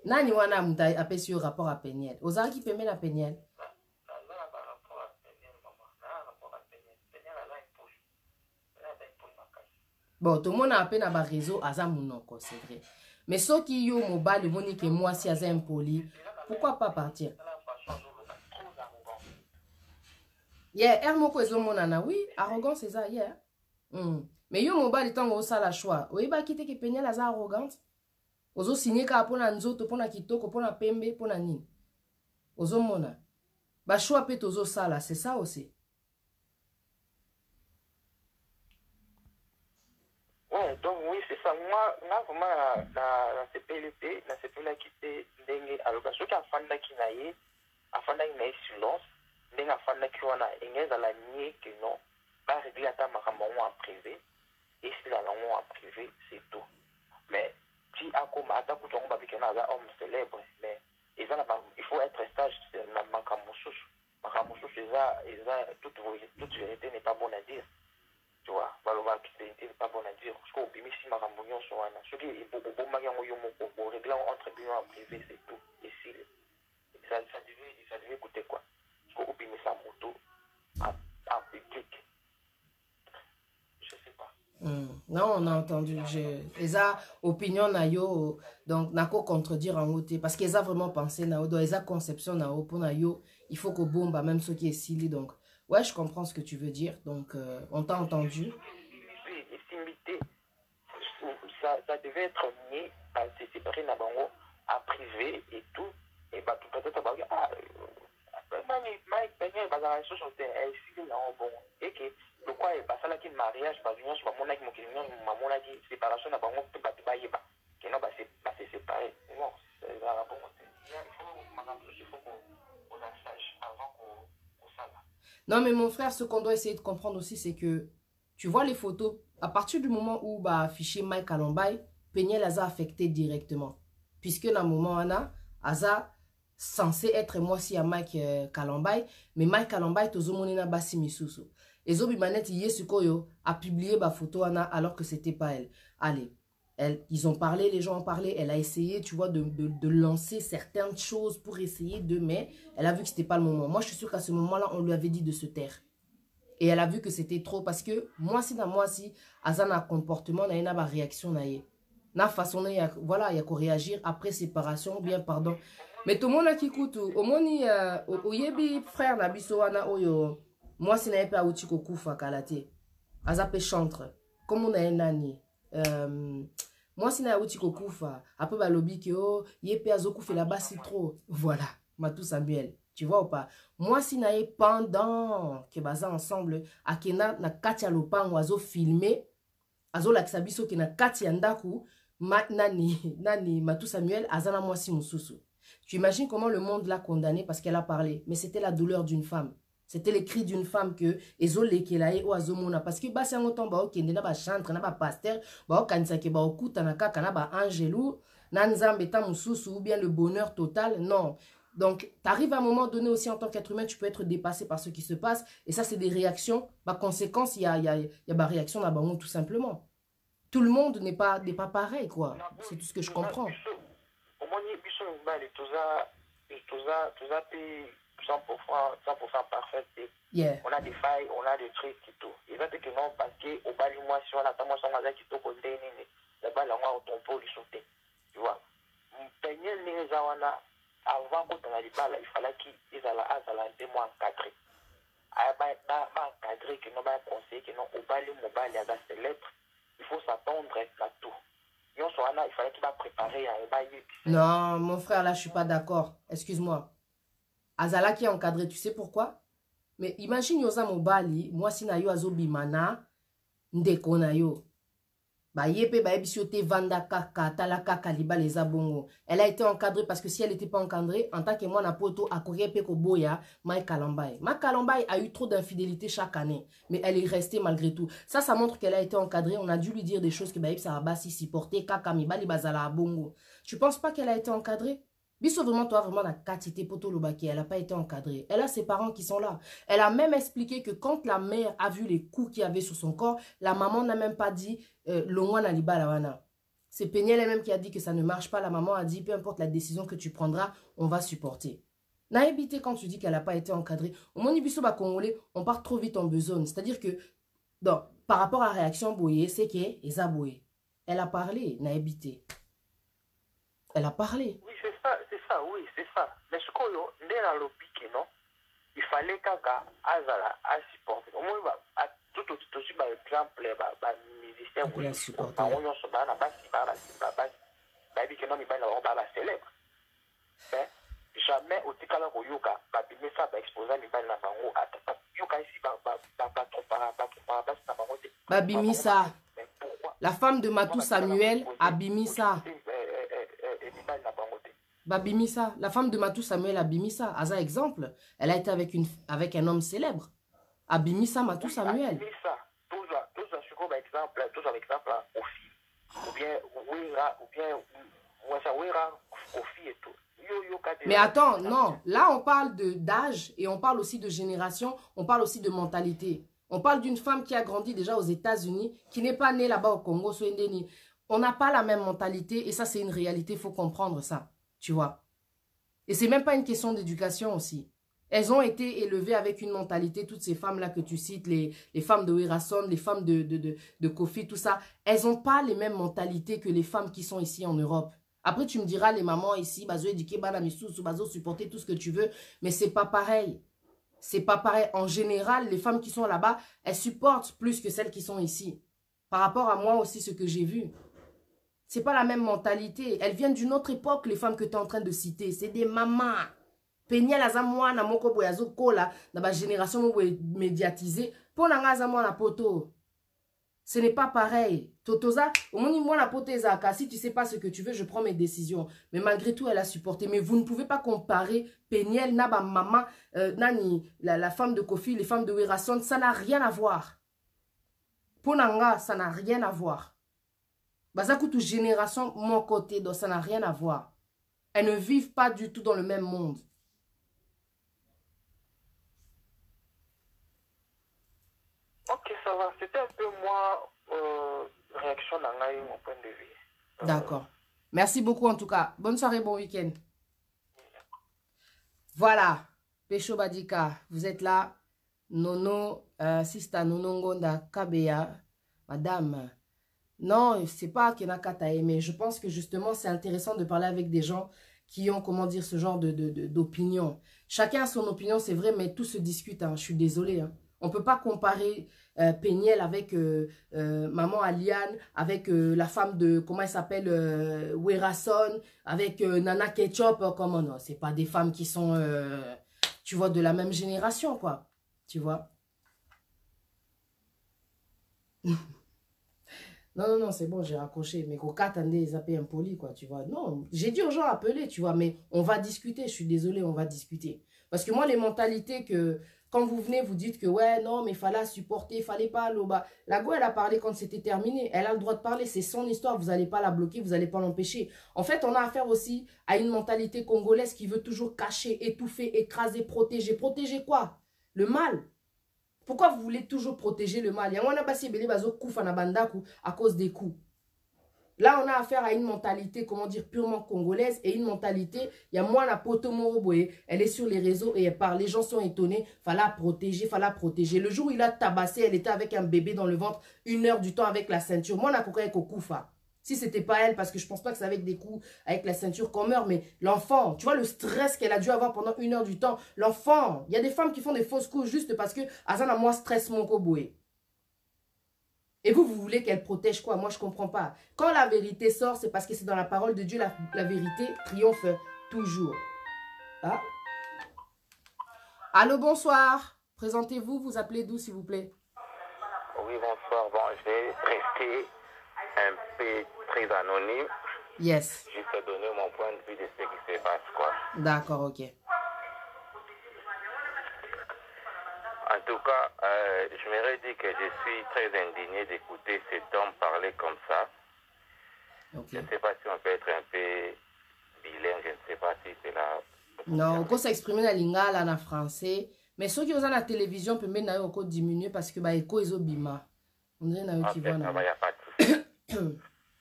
nani wana muta apesi yo rapport à Péniel ozalaki pembe na Péniel bon tout le monde a appelé na ba réseau aza munoko c'est vrai mais ceux qui yo mobali moni que moi si aza impoli pourquoi pas partir yeah, Hermoko ezomonana, oui, arrogance c'est ça, yeah. Mais yo mobali tango osala choix. Oyeba kite ke Péniel aza arrogante. Ozo signé ka pona nzoto, pona kitoko, pona pembe, pona nini. Ozo mona. Ba choix pe tozo sala, c'est ça aussi. Ouais, donc oui, c'est ça. Moi vraiment na CPLP, na CPLP kite ndenge aloba soki afanda kinaye, afanda kinaye silence. Ndenga fanda kiwana engeza la nier que non ba régler ta makambo en privé et si la langue en privé c'est tout mais si akoma atako tongo babike na za homme célèbre mais il faut être sage na makamususu toute vérité n'est pas bonne à dire tu vois baloba vérité n'est pas bonne à dire parce que obimisi makambo nyonso wana soki obomaki yango yo moko borégla entre bino en privé c'est tout ici ça devait coûter quoi parce que obimisa moto en public je sais pas. Non, on a entendu. Eza opinion na yo, donc nako contredire en haut parce qu'ils ont vraiment pensé na donc eza conception na haut pour na yo, il faut que bomba même ce qui est silly donc. Ouais, je comprends ce que tu veux dire. Donc on t'a entendu. Ça devait être mis à se séparer na bango à privé et tout et bah peut-être bah et que le quoi est passé là qui mariage par union sur mon aki mon aki séparation na bango peut pas ba yeba que non bah c'est séparé non c'est la bon il faut qu'on sache avant qu'on s'en va. Non mais mon frère, ce qu'on doit essayer de comprendre aussi c'est que tu vois les photos à partir du moment où bah affiché Mike Kalambay Peniel a affecté directement puisque dans le moment Anna Aza censé être moi si à Mike Kalambay mais Mike Kalambay tozomoni na basi misusu ezobi manette yesukoyo a publié ba photo Anna alors que c'était pas elle. Allez, ils ont parlé, les gens ont parlé, elle a essayé tu vois de lancer certaines choses pour essayer de mais elle a vu que c'était pas le moment. Moi je suis sûre qu'à ce moment-là on lui avait dit de se taire. Et elle a vu que c'était trop parce que moi si Azana comportement na ina ba réaction na ye. Na façon voilà, il y a qu'on réagir après séparation ou bien pardon. Mais tout le monde a qui écoute au moni au yebi frère na biso wana oyo moi si na pas outi ko kufa kalate. Azape chantre comme on a nani moi si na outi ko kufa après ba lobby que oh yepe azokufa là-bas c'est trop. Voilà, Matou Samuel. Tu vois ou pas? Moi, si nae pendant que baza ensemble, akena na kati ya lopango azo filmer, azo lakisa biso ke na kati ya ndaku, nani Matou Samuel azana moi si mususu. Tu imagines comment le monde l'a condamné parce qu'elle a parlé, mais c'était la douleur d'une femme. C'était les cris d'une femme que ezo lekelae o azomona parce que basi yango tomba okende na ba chantre na ba pasteur, ba okanisa ke ba okuta na kaka na ba angelou, na nzambe ta mususu ou bien le bonheur total, non. Donc, tu arrives à un moment donné aussi en tant qu'être humain, tu peux être dépassé par ce qui se passe. Et ça, c'est des réactions. Par conséquence, il y a des réactions là-bas, tout simplement. Tout le monde n'est pas pareil, quoi. C'est tout ce que je comprends. Au moins, tout ça, 100% parfait. Yeah. On a des failles, on a des trucs et tout. Il va dire que non, parce qu'au bas du mois, si on a tellement son magasin qui est au côté, là-bas, là, on tombe pour lui sauter. Tu vois. Peigner les zawana. Avant qu'on ait parlé, il fallait qu'ils aient un témoin encadré. Encadré, que nous avons conseillé, que nous avons mobile, il y a des lettres. Il faut s'attendre à tout. Il fallait qu'il va préparer à non, mon frère, là, je suis pas d'accord. Excuse-moi. Azala qui est encadré, tu sais pourquoi? Mais imagine yoza mobali, moi si na yo azobimana, ndeko na yo. Ba yepe ba ebisiote vanda kaka tala kaka liba les abongo. Elle a été encadrée parce que si elle n'était pas encadrée en tant que moi na poto akorepe ko boya Mike Kalambay. Mike Kalambay a eu trop d'infidélité chaque année, mais elle est restée malgré tout. Ça montre qu'elle a été encadrée. On a dû lui dire des choses que ba ça va si supporter kaka mi bali bazala abongo. Tu penses pas qu'elle a été encadrée? Biso vraiment toi vraiment la quantité poto lobaki, elle a pas été encadrée. Elle a ses parents qui sont là. Elle a même expliqué que quand la mère a vu les coups qu'il y avait sur son corps, la maman n'a même pas dit l'ongwana liba la wana. C'est Peniel elle-même qui a dit que ça ne marche pas. La maman a dit peu importe la décision que tu prendras, on va supporter. N'a évité quand tu dis qu'elle n'a pas été encadrée. Au moins biso ba congolais, on part trop vite en besogne. C'est-à-dire que donc, par rapport à la réaction Boye, c'est que Eza Boye. Elle a parlé, n'a évité. Elle a parlé. Oui, c'est ça. Mais ce qu'on a l'opinion, non, il fallait qu'Aga Azala a supporté. Au moins, tout aussi, par exemple, les musiciens, il a supporté. Jamais au Tikala Yoga, ça va exposer les balles à Yoga ici, Babimisa. La femme de Matou Samuel a Bimisa. Babimisa, la femme de Matou Samuel Abimisa, Aza exemple, elle a été avec un homme célèbre. Abimisa Matou Samuel. Tous exemple aussi. Ou bien Wera, ou bien Wera, Kofi et tout. Mais attends, non. Là, on parle d'âge et on parle aussi de génération. On parle aussi de mentalité. On parle d'une femme qui a grandi déjà aux États-Unis, qui n'est pas née là-bas au Congo, on n'a pas la même mentalité et ça, c'est une réalité. Il faut comprendre ça, tu vois. Et c'est même pas une question d'éducation aussi. Elles ont été élevées avec une mentalité, toutes ces femmes-là que tu cites, les femmes de Werason, les femmes de Kofi, tout ça. Elles n'ont pas les mêmes mentalités que les femmes qui sont ici en Europe. Après, tu me diras, les mamans ici, bazo éduquer, bazo supporter tout ce que tu veux, mais c'est pas pareil. C'est pas pareil. En général, les femmes qui sont là-bas, elles supportent plus que celles qui sont ici. Par rapport à moi aussi, ce que j'ai vu. C'est pas la même mentalité. Elles viennent d'une autre époque, les femmes que tu es en train de citer. C'est des mamans. Penyel azamwa na moko boyazo kola, na ba génération médiatisée. Pour n'angazamwa na poto. Ce n'est pas pareil. Totoza, au moins moi la potezaka, si tu sais pas ce que tu veux, je prends mes décisions. Mais malgré tout, elle a supporté. Mais vous ne pouvez pas comparer Peniel, Naba, Maman, Nani, la femme de Kofi, les femmes de Werason, ça n'a rien à voir. Ponanga, ça n'a rien à voir. Bazakutu génération, mon côté, donc ça n'a rien à voir. Elles ne vivent pas du tout dans le même monde. Ok, ça va. C'était un peu moi, réaction dans mon point de vue. D'accord. Merci beaucoup en tout cas. Bonne soirée, bon week-end. Voilà. Pécho Badika, vous êtes là. Nono, Sista Nono Ngonda Kabeya. Madame. Non, c'est pas Kenakatae, mais je pense que justement, c'est intéressant de parler avec des gens qui ont, comment dire, ce genre d'opinion. Chacun a son opinion, c'est vrai, mais tout se discute. Hein. Je suis désolée. Hein. On ne peut pas comparer Peniel avec Maman Aliane, avec la femme de, comment elle s'appelle, Werason, avec Nana Ketchup. Comment non, c'est pas des femmes qui sont, tu vois, de la même génération, quoi. Tu vois. Non, c'est bon, j'ai raccroché. Mais Coca, attendez, ils appellent impoli, quoi, tu vois. Non, j'ai dit aux gens appeler, tu vois, mais on va discuter. Je suis désolée, on va discuter. Parce que moi, les mentalités que, quand vous venez, vous dites que, ouais, non, mais il fallait supporter, il fallait pas, l'oba. La go, elle a parlé quand c'était terminé. Elle a le droit de parler, c'est son histoire. Vous n'allez pas la bloquer, vous n'allez pas l'empêcher. En fait, on a affaire aussi à une mentalité congolaise qui veut toujours cacher, étouffer, écraser, protéger. Protéger quoi? Le mal. Pourquoi vous voulez toujours protéger le mal? À cause des coups. Là, on a affaire à une mentalité, comment dire, purement congolaise et une mentalité, il y a moi la poto moroboye, elle est sur les réseaux et elle parle. Les gens sont étonnés, fallait protéger, fallait protéger. Le jour où il a tabassé, elle était avec un bébé dans le ventre, 1 heure du temps avec la ceinture. Moi, on a koufa. Si ce n'était pas elle, parce que je ne pense pas que c'est avec des coups, avec la ceinture qu'on meurt, mais l'enfant, tu vois le stress qu'elle a dû avoir pendant 1 heure du temps. L'enfant, il y a des femmes qui font des fausses couches juste parce que Azana, moi, stress mon koboué. Et vous voulez qu'elle protège quoi? Moi, je ne comprends pas. Quand la vérité sort, c'est parce que c'est dans la parole de Dieu, la vérité triomphe toujours. Ah. Allô, bonsoir. Présentez-vous, vous appelez d'où, s'il vous plaît? Oui, bonsoir. Bon, je vais rester un peu très anonyme. Yes. Juste donner mon point de vue de ce qui se passe, quoi. D'accord, ok. En tout cas, je m'aurais dit que je suis très indigné d'écouter cet homme parler comme ça. Okay. Je ne sais pas si on peut être un peu bilingue, je ne sais pas si c'est là. Non, on peut s'exprimer dans lingala, en français. Mais ceux qui ont la télévision peuvent même encore diminuer parce que bah écho ils ont bima. On dirait qui voit. Il n'y a pas de souci.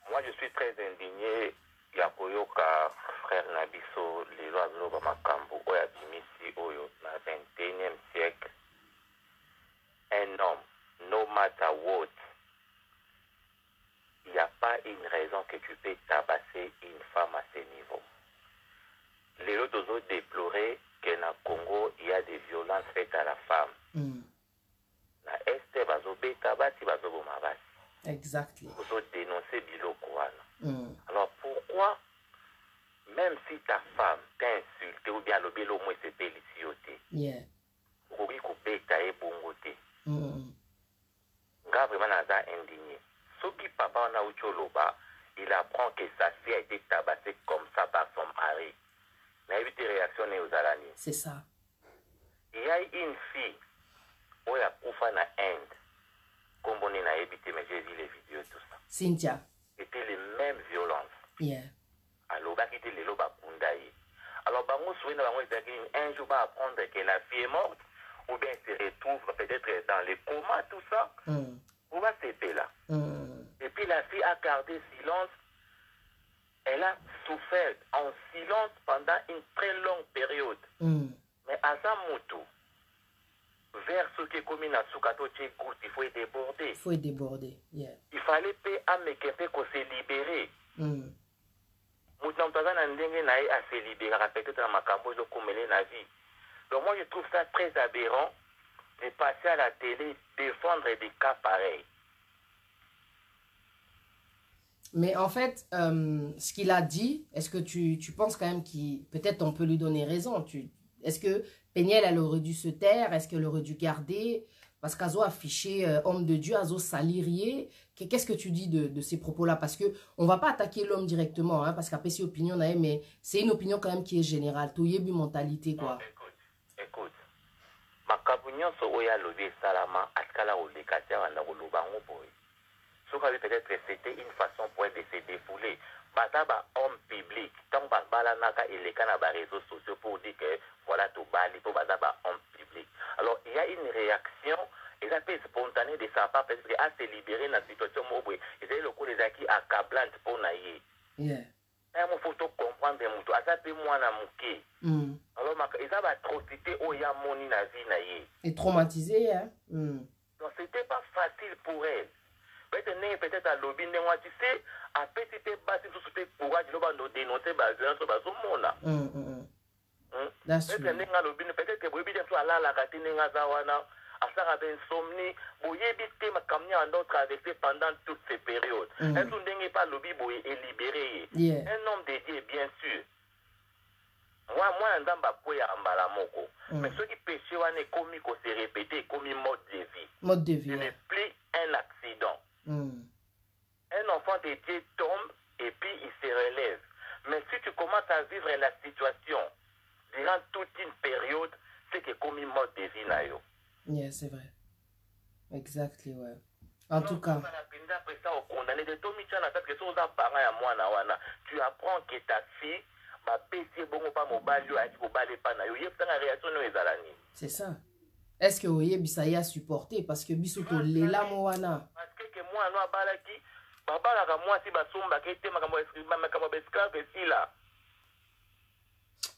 Moi, je suis très indigné. Yakoyoka, frère Nabiso, les lois de Makambo, Oya Bimisi, Oyo, dans le 21e siècle. Un homme, no matter what, il n'y a pas une raison que tu peux tabasser une femme à ce niveau. Les autres ont déploré que dans le Congo, il y a des violences faites à la femme. Na este bazo beta bati bazo bomabasi. Exactly. Vous avez dénoncé biloko wana. Alors pourquoi, même si ta femme t'a insulté ou bien le bélo moi c'est pélicioté. Yeah. Vous pouvez couper ta bongoté. Nga vraiment naza indigné. Soki papa na ucholoba, il apprend que sa fille a été tabassée comme ça par son mari. Na évité réaction aux alani. C'est ça. Il y a une fille où il y a Koufa na Inde. Comme on est na évité, mais j'ai vu les vidéos tout ça. Cynthia. C'était le Yeah. Alors, bah, quitter les lobes à Bundaï. Alors, bah, on souhaite un jour va apprendre que la fille est morte, ou bien elle se retrouve peut-être dans les comas, tout ça. On va s'aider là. Et puis la fille a gardé silence. Elle a souffert en silence pendant une très longue période. Mais à Zamoto, vers ce qui est commis dans Soukato, il faut déborder. Il faut déborder, yeah. Il fallait à Mekepe qu'on se libérer. Mouton Tazan Ndenge Nae à se libérer, peut-être dans ma cambozo comme elle est la vie. Donc moi je trouve ça très aberrant de passer à la télé, défendre des cas pareils. Mais en fait, ce qu'il a dit, est-ce que tu penses quand même qu'il... Peut-être on peut lui donner raison. Est-ce que Péniel, elle aurait dû se taire? Est-ce qu'elle aurait dû garder? Parce qu'elle a affiché homme de Dieu, elle a salirié. Qu'est-ce que tu dis de ces propos-là? Parce qu'on ne va pas attaquer l'homme directement, hein, parce qu'après c'est opinion, mais c'est une opinion quand même qui est générale. Tu y mentalité, quoi. Écoute. Makabunyon so oya lobby salama, askala olekati wanda kolobango boy. Peut-être que c'était une façon pour elle de se défouler. Bataba homme public, tant que bala naka et les canabas réseaux sociaux pour dire que voilà tout bali pour bataba homme public. Alors il y a une réaction, et ça peut être spontanée de sa part parce qu'à se libérer dans la situation mobile. Et c'est le coup des acquis accablants pour naïe. Yeah. Il faut comprendre des moutons. Ça peut moi na mouké. Alors ils ont atrocité au yamoni na vie naïe. Et traumatisé, hein. Donc c'était pas facile pour elle. Peut-être à lobby, tu sais, à petit bâti, tout ce courage, nous allons dénoncer, peut-être que vous à la catine, à ça avait insomnie, vous y évitez ma camion en d'autres traversé pendant toutes ces périodes. Est-ce que vous pas lobby est libéré? Un homme dédié, bien sûr. Moi, un dame à Mbalamoko. Mais ceux qui péchaient, on est commis qu'on s'est répété, commis mode de vie. Mode de vie. Ce n'est plus un accident. Un enfant de Dieu tombe et puis il se relève. Mais si tu commences à vivre la situation durant toute une période, c'est que comme une mode de vie na yo. Yeah, c'est vrai. Exactly, ouais. En tout cas. Tu apprends que ta fille c'est ça. Est-ce que vous voyez Bissaï a supporté? Parce que Bissouto Lela Moana. Parce que moi, non, Balaki, Baba la moi si basomba qui était ma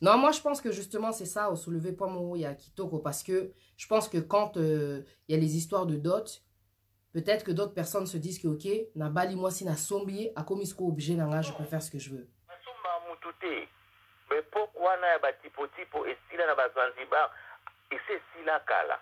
non, moi je pense que justement c'est ça au soulevé point mon ya Kitoko, parce que je pense que quand il y a les histoires de dot, peut-être que d'autres personnes se disent que ok, na bali moi si na sombier a commis ce objet nanga, je peux faire ce que je veux. Mais pourquoi na bati potipo et sila na bazanzibar et c'est sila kala.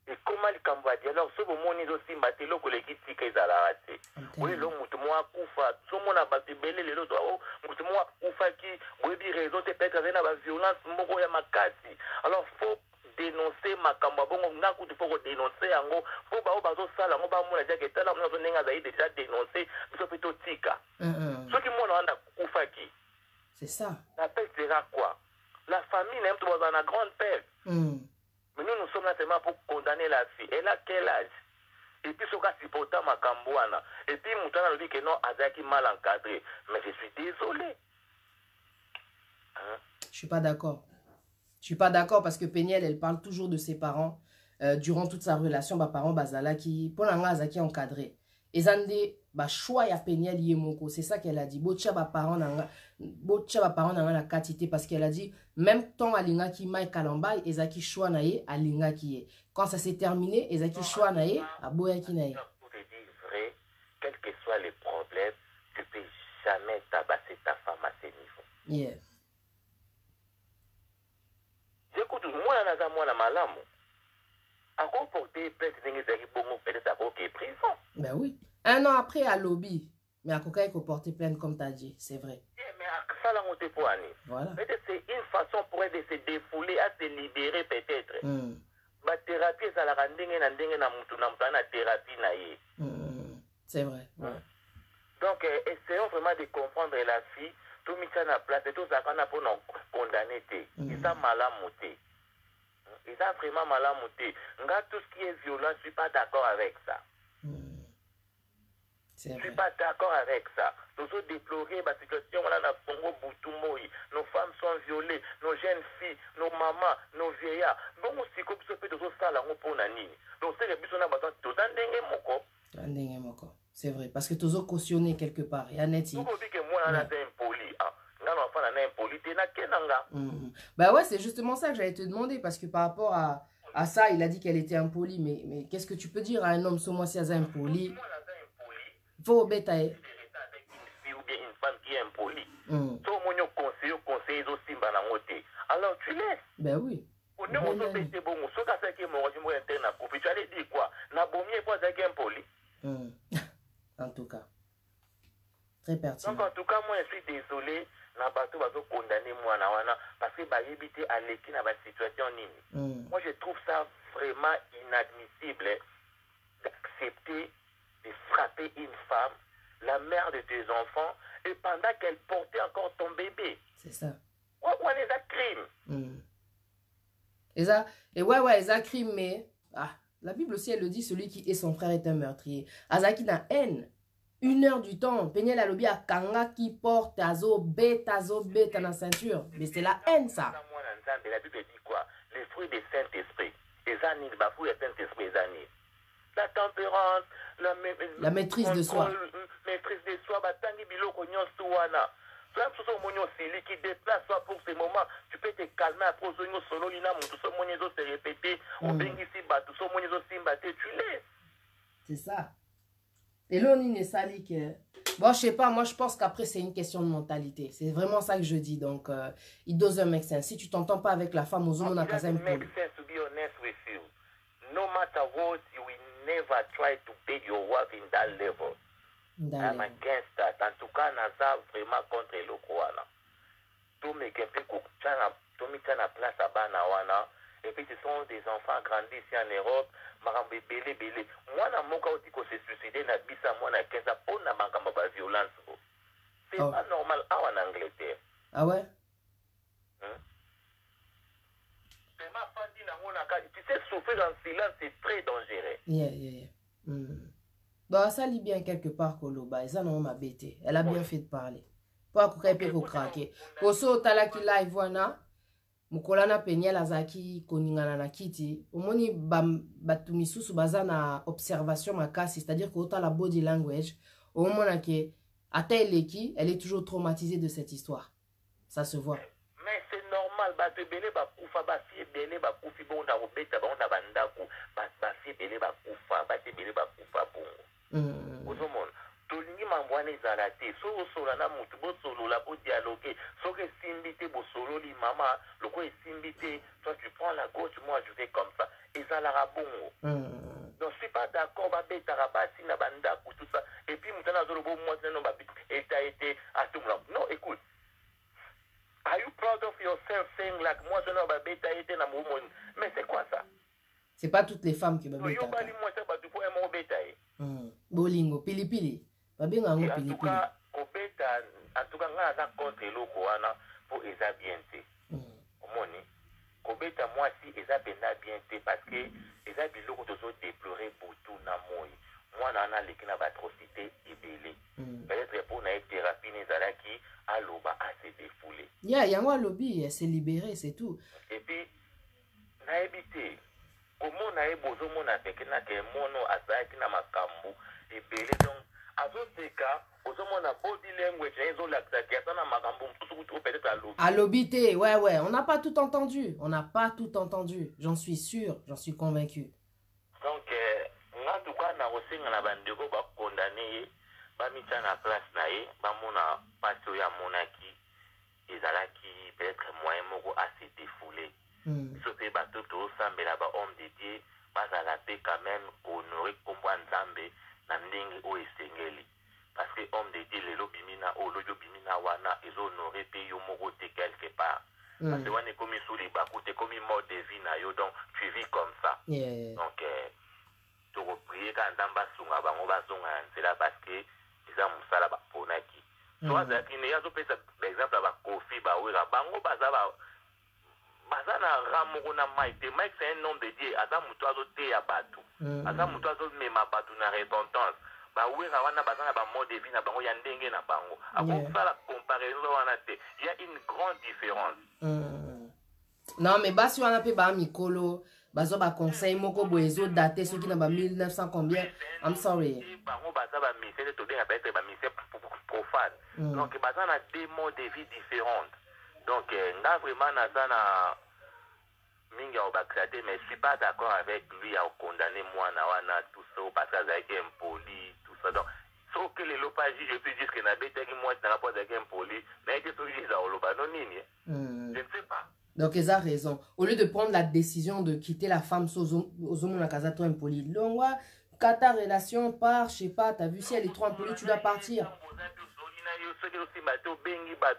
Et comment les Cambodgiens, alors ce moment ils aussi battent le collègue qui est à la raté. Oui, l'homme moi kufa, tout le monde a battu belé les autres. Oh, moi kufa qui, oui, bi raison c'est peut-être avec la violence, moko ya makasi. Alors faut dénoncer ma Cambodge, on a coup de faut dénoncer en gros. Faut ba bazo sala, on ba mo la dia que tala on a nenga zaï déjà dénoncé, ça plutôt tika. Ce qui moi on a kufa qui. C'est ça. La perte sera quoi? La famille même tout dans la grande perte. Mais nous sommes là seulement pour condamner la fille. Elle a quel âge? Et puis, ce cas supportant ma cambouana. Et puis, Moutana nous dit que non, Azaki mal encadré. Mais je suis désolé. Hein? Je suis pas d'accord. Je suis pas d'accord parce que Péniel, elle parle toujours de ses parents. Durant toute sa relation, bah, parents, Bazala, qui, pour l'anga, Azaki encadré. Et Zande, bah, choix ya Péniel Yemoko. C'est ça qu'elle a dit. Bocha, bah, parents, la quantité parce qu'elle a dit, même temps alinga ki mai kalambay, ezaki choix nae alinga ki ye. Quand ça s'est terminé, ezaki choix nae aboya ki nae. Pour te dire vrai, quels que soient les problèmes, tu peux jamais tabasser ta femme à ce niveau. Yeah. J'écoute, moi, malamu. Encore porter plainte, peut-être à côté prison. Ben oui. 1 an après, à lobby. Mais à Coca, il faut porter plainte comme tu as dit, c'est vrai. Mais à ça, là, on te pour aller. Voilà. Peut-être c'est une façon pour elle de se défouler, à se libérer peut-être. La thérapie, ça la rend na thérapie naïe. C'est vrai. Ouais. Donc, essayons vraiment de comprendre la fille, tout mis ça en place, et tout ça qu'on a pour nous condamner. Ils sont mal amoutés. Ils sont vraiment mal amoutés. Tout ce qui est violent, je ne suis pas d'accord avec ça. Je ne suis pas d'accord avec ça. Nous avons déploré la situation on a Congo Boutumoi. Nos femmes sont violées, nos jeunes filles, nos mamans, nos vieillards. Bon, aussi, comme ça, peut être ça, là, on peut en donc, c'est que nous avons besoin de tout. C'est vrai, parce que tu as cautionné quelque part. Et Annette, bah ouais, c'est justement ça que j'allais te demander, parce que par rapport à ça, il a dit qu'elle était impolie. Mais qu'est-ce que tu peux dire à un homme, moi si elle est impoli? Il faut bête à elle. Ou bien une femme qui est impolie. Alors tu laisses. Ben oui. Tu allais dire quoi? En tout cas. Très pertinent. Donc en tout cas, moi je suis désolé. Condamner moi parce que bah éviter à l'équipe dans la situation moi je trouve ça vraiment inadmissible d'accepter de frapper une femme, la mère de tes enfants, et pendant qu'elle portait encore ton bébé. C'est ça. Ouais, c'est un crime. Et ouais, c'est un crime, mais la Bible aussi elle le dit, celui qui est son frère est un meurtrier. Azaki na haine. 1 heure du temps, Peniel a lobby à Kanga qui porte azo bête dans la ceinture. Mais c'est la haine, ça. La Bible dit quoi? Les fruits du Saint-Esprit. Les fruits du Saint-Esprit, la tempérance, la maîtrise de soi. Maîtrise de soi, qui déplace soi pour ces moments, tu peux te calmer après solo lina tout ce monde se répéter, on ici tout ce monde tu laisses. C'est ça. Et là, on est sali que... Bon, je sais pas, moi, je pense qu'après, c'est une question de mentalité. C'est vraiment ça que je dis. Donc, il does un make sense. Si tu t'entends pas avec la femme, aux hommes, on a qu'à make sense to be honest with you. No matter what, you will never try to beg your wife in that level. I'm against that. En tout cas, naza vraiment contre le Kouana. Tout me kempe kuchana, tout me tient à place à Banawana. Et puis, ce sont des enfants grandis ici en Europe. Belé. Moi, na moka oti ko se suicider na bisa moi na 15 pour na makambo ba violence. C'est pas normal en Angleterre. Ah ouais? C'est ma fandi na mona ka. Tu sais, souffrir en silence, c'est très dangereux. Yeah. Bah, ça lit bien quelque part, Koloba. Et ça, non, m'a bêté. Elle a bien fait de parler. Pas qu'on peut craquer. Koso, tala ki live, wana. Mukolana Peniel azaki koningana na kiti. Omoni batumisusu baza na observation makasi. C'est-à-dire qu'autant la body language, au moment que ata eleki, elle est toujours traumatisée de cette histoire. Ça se voit. Mais c'est normal. Batebele bakufa, basi ebele bakufi bon na robeta bon na bandaku. Basi ebele bakufa, batebele bakufa bongo. Ozomona. Tolingi mambwane zalate. So osola na mutu bo solo la bo dialoguer. So que simbité bo solo li mama, loko e simbité. Toi tu prends la gauche, moi je vais comme ça. Et ça la rabongo. Donc je suis pas d'accord ba beta rabasi na bandaku tout ça. Et puis mutana zolo bo moi non ba et t'as été à tout moment. Non, écoute. Are you proud of yourself saying like moi je n'ai pas beta été na moumon? Mais c'est quoi ça? C'est pas toutes les femmes qui ba beta. Yo bali moi ça ba tu pour un beta. Bolingo pilipili. En tout cas, en tout cas, on a contre le Kouana pour les bien. Kobeta, moi, si les bien parce que les abilos ont déploré pour tout na moi. Moi, on a l'équipe d'atrocité et belé. Peut-être pour une thérapie, qui a l'oba à se défouler. Il y a un lobby, elle s'est libérée, c'est tout. Et puis, na habité. Comment on a besoin de faire que mono à ça qui n'a pas cambo et belé donc. À l'obité, ouais, on n'a pas tout entendu. J'en suis sûr, j'en suis convaincu. Donc, en tout cas, on a condamné, peut-être moyen à se défouler. Sauter bateau, homme de Dieu, pas à la paix quand même, honorer comme Nzambe. Parce que homme de Dieu le lobimina o lojo bimina wana ils honoré pe yo moko te quelque part parce que wana comme sous les bakou te comme mode de vie na yo donc tu vis comme ça donc tu reprier quand ndamba sunga bango bazonga c'est là parce que ils ont musala ba ponaki soit ça qui ne yazo pesa par exemple ba kofi ba wera bango bazaba bazana ramoko na maite Mike c'est un nom de Dieu asa muto azo te ya batu asa muto azo mema batu na repentance bawera wana baza na ba mode de vie na bango ya ndenge na bango akosala comparaison wana te. Il y a une grande différence. Non mais basi wana pe ba mikolo bazo ba conseil moko boezo daté ceux qui na ba 1900 combien. I'm sorry. Bango baza ba misé to bien peut-être ba misé profane. Donc baza na deux modes de vie différentes. Donc nga vraiment na ça na mingi au bakate, mais je suis pas d'accord avec lui à condamner moi na wana tout ça parce que ça est impoli tout ça. Donc sauf que les lopages je peux dire que na bête que moi na rapport avec impoli mais que tout ça au loba non nini. Je ne sais pas. Donc ils ont raison. Au lieu de prendre la décision de quitter la femme aux hommes na casa trop impoli. Donc ouais, quand ta relation part, je sais pas, t'as vu si elle est trop impolie, tu dois partir.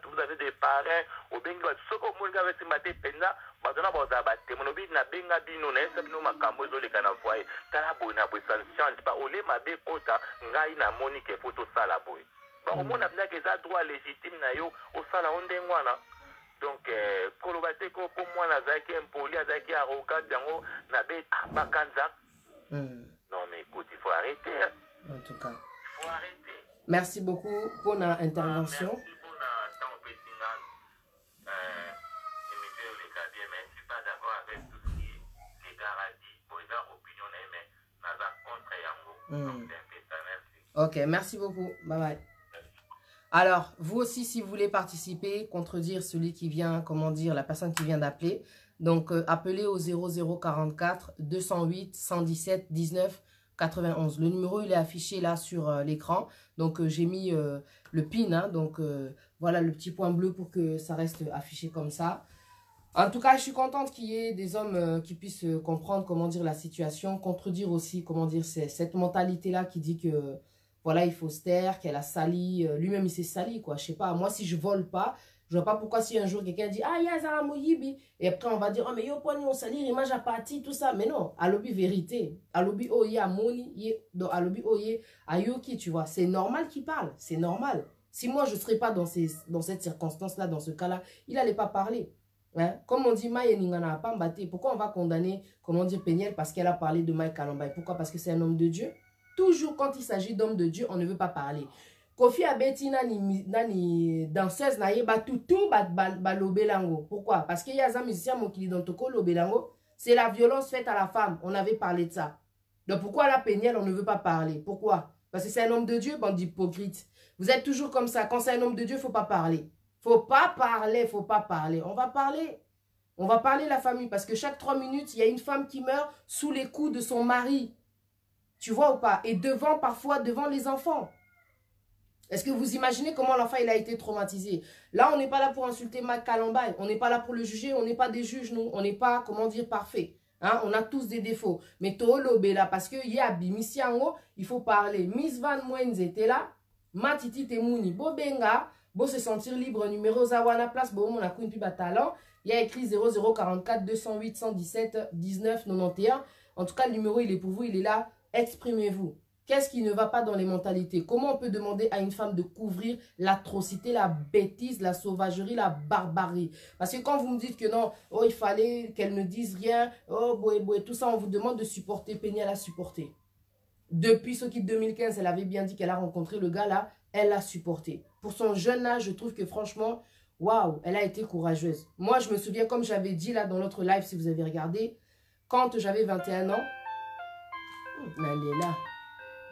Vous avez des parents, au bengi ba soko mulga vesi mate penza bazona boza bate monobi na benga bino na esa bino makambo zo leka na foyer tala bona bo sanction pas ole mabe kota ngai na monique photo sala boy ba omona bla que ça droit légitime na yo o sala onde ngwana. Donc kolobate ko pour moi na zaki impoli azaki arrogant yango na be bakanza. Non mais écoute, il faut arrêter. En tout cas. Il faut arrêter. Merci beaucoup pour l'intervention. Merci pour le temps pétinant. Monsieur le Gabier, mais je ne suis pas d'accord avec tout ce qui est les garanties. Pour les opinions, mais nous avons contre Yango. Donc, c'est un merci. Ok, merci beaucoup. Bye bye. Alors, vous aussi, si vous voulez participer, contredire celui qui vient, comment dire, la personne qui vient d'appeler, donc appelez au 0044 208 117 19 91. Le numéro, il est affiché là sur l'écran. Donc, j'ai mis le PIN. Hein, donc, voilà le petit point bleu pour que ça reste affiché comme ça. En tout cas, je suis contente qu'il y ait des hommes qui puissent comprendre, comment dire, la situation. Contredire aussi, comment dire, cette mentalité-là qui dit que, voilà, il faut se taire, qu'elle a sali. Lui-même, il s'est sali, quoi. Je sais pas. Moi, si je vole pas, je vois pas pourquoi si un jour quelqu'un dit « Ah, ya Zara Moyibi » et après on va dire « Oh, mais yo, poni, on salir, image à parti, tout ça. » Mais non, à l'obi vérité. À l'obi, oh, ya moni, à l'obi, oh, ya ayoki, tu vois. C'est normal qu'il parle. C'est normal. Si moi, je serais pas dans cette circonstance-là, dans ce cas-là, il allait pas parler. Hein? Comme on dit, Maïe Ningana pas mbatté. Pourquoi on va condamner, comment dire, Péniel parce qu'elle a parlé de Mike Kalambay? Pourquoi? Parce que c'est un homme de Dieu. Toujours quand il s'agit d'homme de Dieu, on ne veut pas parler. Kofi Abeti nani danseuse na yeba tout lobelango. Pourquoi? Parce qu'il y a un musicien qui dans toko lobelango, c'est la violence faite à la femme. On avait parlé de ça. Donc pourquoi la Péniel on ne veut pas parler? Pourquoi? Parce que c'est un homme de Dieu, bande d'hypocrites. Vous êtes toujours comme ça. Quand c'est un homme de Dieu, faut pas parler. Faut pas parler, faut pas parler. On va parler. On va parler la famille parce que chaque 3 minutes, il y a une femme qui meurt sous les coups de son mari. Tu vois ou pas? Et parfois devant les enfants. Est-ce que vous imaginez comment l'enfant il a été traumatisé? Là, on n'est pas là pour insulter Mike Kalambay. On n'est pas là pour le juger. On n'est pas des juges, nous. On n'est pas, comment dire, parfait. Hein? On a tous des défauts. Mais Toolo là, parce que Yabi, Misiango, il faut parler. Miss Van Mwenze était là. Matiti Temouni, Bobenga, Bo se sentir libre, numéro Zawana Place, Bo mon akoun pi talent. Il y a écrit 0044 208 117 19 91. En tout cas, le numéro, il est pour vous, il est là. Exprimez-vous. Qu'est-ce qui ne va pas dans les mentalités? Comment on peut demander à une femme de couvrir l'atrocité, la bêtise, la sauvagerie, la barbarie? Parce que quand vous me dites que non, oh, il fallait qu'elle ne dise rien, oh, boé, tout ça, on vous demande de supporter. Péniel a supporté. Depuis ce qui 2015, elle avait bien dit qu'elle a rencontré le gars là, elle l'a supporté. Pour son jeune âge, je trouve que franchement, waouh, elle a été courageuse. Moi, je me souviens, comme j'avais dit là dans notre live, si vous avez regardé, quand j'avais 21 ans, elle est là.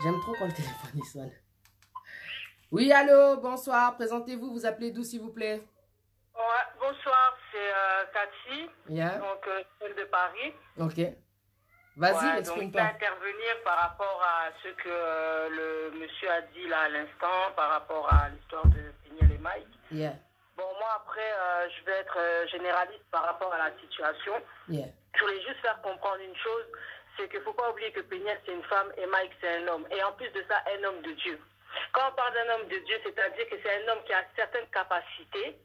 J'aime trop quand le téléphone il sonne. Oui, allô, bonsoir. Présentez-vous, vous appelez d'où, s'il vous plaît? Ouais, bonsoir, c'est Cathy, Yeah. donc celle de Paris. Ok. Vas-y, Ouais, exprime-toi. donc, je vais intervenir par rapport à ce que le monsieur a dit là à l'instant, par rapport à l'histoire de Péniel et Mike. Yeah. Bon, moi, après, je vais être généraliste par rapport à la situation. Yeah. Je voulais juste faire comprendre une chose, c'est qu'il ne faut pas oublier que Péniel, c'est une femme et Mike, c'est un homme. Et en plus de ça, un homme de Dieu. Quand on parle d'un homme de Dieu, c'est-à-dire que c'est un homme qui a certaines capacités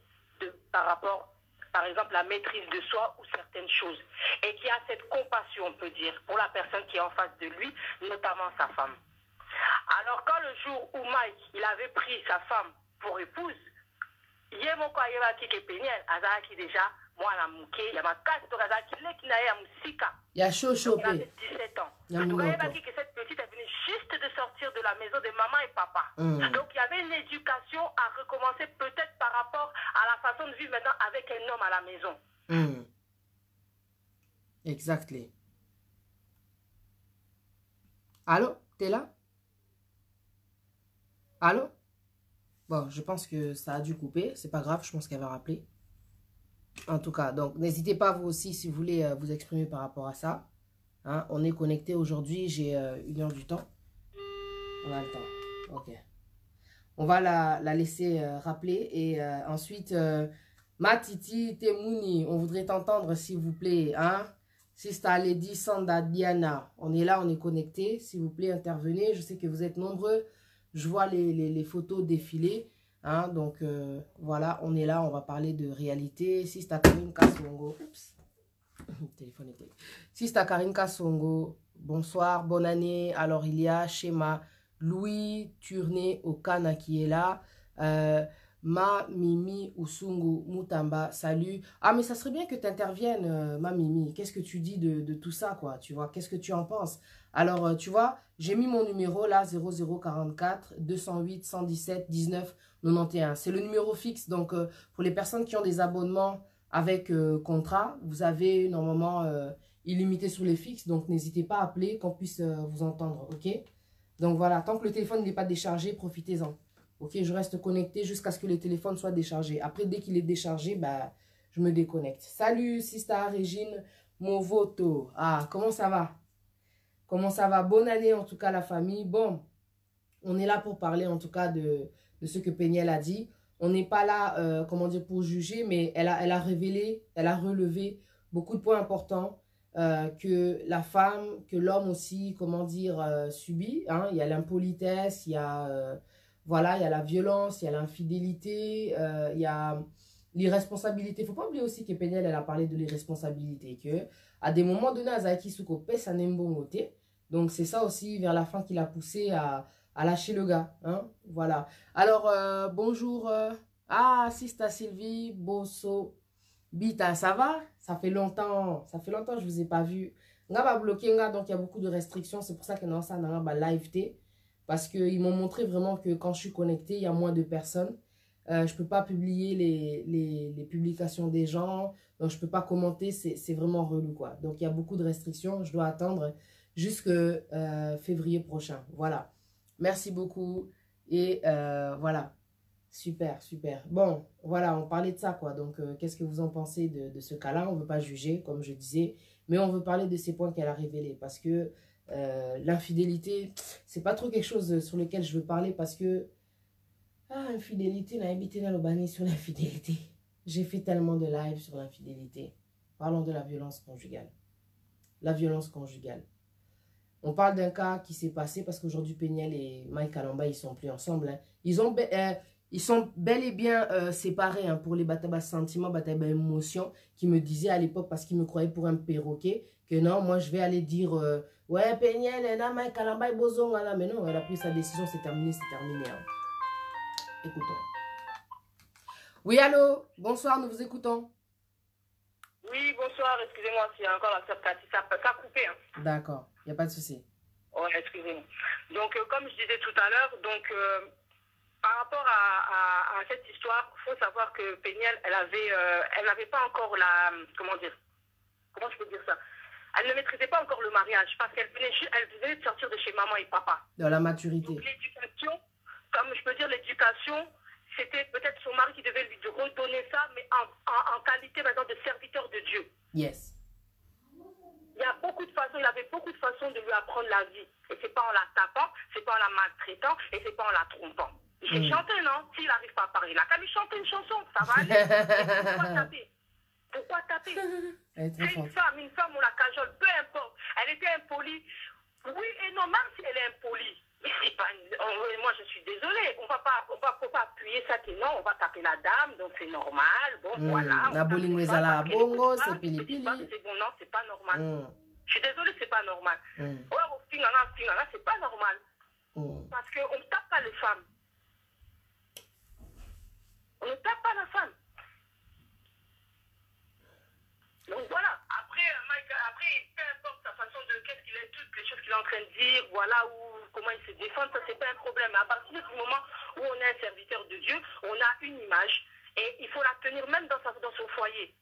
par rapport, par exemple, la maîtrise de soi ou certaines choses. Et qui a cette compassion, on peut dire, pour la personne qui est en face de lui, notamment sa femme. Alors, quand le jour où Mike, il avait pris sa femme pour épouse, il y a mon qui est Péniel, qui déjà, moi, la mouké, il y a ma casse de Gaza qui est qui Il y a chaud. il avait 17 ans. Donc, il y a que cette petite est venue juste de sortir de de la maison de maman et papa. Donc, il y avait une éducation à recommencer peut-être par rapport à la façon de vivre maintenant avec un homme à la maison. Exactly. Allô? T'es là? Allô? Bon, je pense que ça a dû couper. C'est pas grave, je pense qu'elle va rappeler. En tout cas, donc n'hésitez pas vous aussi si vous voulez vous exprimer par rapport à ça. Hein, on est connecté aujourd'hui, j'ai 1 heure du temps. On a le temps. Ok. On va la laisser rappeler et ensuite, Matiti Temouni, on voudrait t'entendre s'il vous plaît. Hein? Sista Lady Sanda Diana, on est là, on est connecté. S'il vous plaît, intervenez. Je sais que vous êtes nombreux. Je vois les photos défiler. Hein? Donc, voilà, on est là. On va parler de réalité. Sista Karine Kasongo. Oups. Téléphone était. Sista Karine Kasongo. Bonsoir, bonne année. Alors, il y a Shema Louis Turné Okana qui est là. Ma Mimi Usungu Mutamba, salut. Ah, mais ça serait bien que tu interviennes, ma Mimi. Qu'est-ce que tu dis de tout ça, quoi? Tu vois, qu'est-ce que tu en penses? Alors, tu vois, j'ai mis mon numéro là, 0044 208 117 19 91. C'est le numéro fixe. Donc, pour les personnes qui ont des abonnements avec contrat, vous avez normalement illimité sur les fixes. Donc, n'hésitez pas à appeler, qu'on puisse vous entendre, ok? Donc, voilà, tant que le téléphone n'est pas déchargé, profitez-en. Ok, je reste connecté jusqu'à ce que le téléphone soit déchargé. Après, dès qu'il est déchargé, bah, je me déconnecte. Salut, Sista Régine Movoto. Ah, comment ça va? Comment ça va? Bonne année, en tout cas, la famille. Bon, on est là pour parler, en tout cas, de ce que Péniel a dit. On n'est pas là, comment dire, pour juger, mais elle a révélé, elle a relevé beaucoup de points importants que la femme, que l'homme aussi, comment dire, subit. Hein. Il y a l'impolitesse, il y a... voilà, il y a la violence, il y a l'infidélité, il y a l'irresponsabilité. Il ne faut pas oublier aussi que Péniel, elle a parlé de l'irresponsabilité. Que à des moments donnés, Azaiki Soukope, ça n'est bon côté. Donc, c'est ça aussi, vers la fin, qui l'a poussé à lâcher le gars. Hein? Voilà. Alors, bonjour. Sista Sylvie, Bosso, Bita, ça va? Ça fait longtemps que je ne vous ai pas vu. Nga va bloquer, donc il y a beaucoup de restrictions. C'est pour ça que dans ça, on a live T. Parce qu'ils m'ont montré vraiment que quand je suis connectée, il y a moins de personnes. Je ne peux pas publier les publications des gens. Donc, je ne peux pas commenter. C'est vraiment relou, quoi. Donc, il y a beaucoup de restrictions. Je dois attendre jusqu'à février prochain. Voilà. Merci beaucoup. Et voilà. Super, super. Bon, voilà, on parlait de ça, quoi. Donc, qu'est-ce que vous en pensez de ce cas-là? On ne veut pas juger, comme je disais. Mais on veut parler de ces points qu'elle a révélés. Parce que... l'infidélité, c'est pas trop quelque chose sur lequel je veux parler parce que infidélité, on a habité dans le banni sur l'infidélité. J'ai fait tellement de lives sur l'infidélité. Parlons de la violence conjugale. La violence conjugale. On parle d'un cas qui s'est passé parce qu'aujourd'hui Péniel et Mike Kalamba, ils sont plus ensemble. Hein. Ils sont bel et bien séparés hein, pour les batailles sentiments, batailles émotions, qui me disaient à l'époque, parce qu'ils me croyaient pour un perroquet, que non, moi je vais aller dire ouais, Péniel, Mike Kalamba et Bozong, mais non, elle a pris sa décision, c'est terminé, c'est terminé. Hein. Écoutons. Oui, allô, bonsoir, nous vous écoutons. Oui, bonsoir, excusez-moi, s'il y a encore la sœur Cathy, ça a coupé. Hein. D'accord, il n'y a pas de souci. Ouais, excusez-moi. Donc, comme je disais tout à l'heure, donc... par rapport à cette histoire, il faut savoir que Péniel, elle n'avait pas encore la... Comment je peux dire ça? Elle ne maîtrisait pas encore le mariage parce qu'elle venait de sortir de chez maman et papa. Dans la maturité. Donc l'éducation, comme je peux dire, l'éducation, c'était peut-être son mari qui devait lui redonner ça, mais en qualité maintenant de serviteur de Dieu. Yes. Il avait beaucoup de façons de lui apprendre la vie. Et c'est pas en la tapant, c'est pas en la maltraitant, et c'est pas en la trompant. J'ai chanté, non? S'il n'arrive pas à parler, il n'a qu'à lui chanter une chanson, ça va aller. Pourquoi taper? Pourquoi taper? C'est une femme, on la cajole, peu importe. Elle était impolie. Oui et non, même si elle est impolie. Mais c'est pas moi, je suis désolée. On va pas appuyer ça que non, on va taper la dame, donc c'est normal. Bon, voilà. La bolingwezala bongo, c'est pili. C'est bon, non, c'est pas normal. Je suis désolée, c'est pas normal. C'est pas normal. Parce qu'on ne tape pas les femmes. On ne tape pas la femme. Donc voilà, après, peu importe sa façon de, qu'est-ce qu'il est, toutes les choses qu'il est en train de dire, voilà, où comment ils se défendent, ça c'est pas un problème. À partir du moment où on est un serviteur de Dieu, on a une image et il faut la tenir même dans son foyer.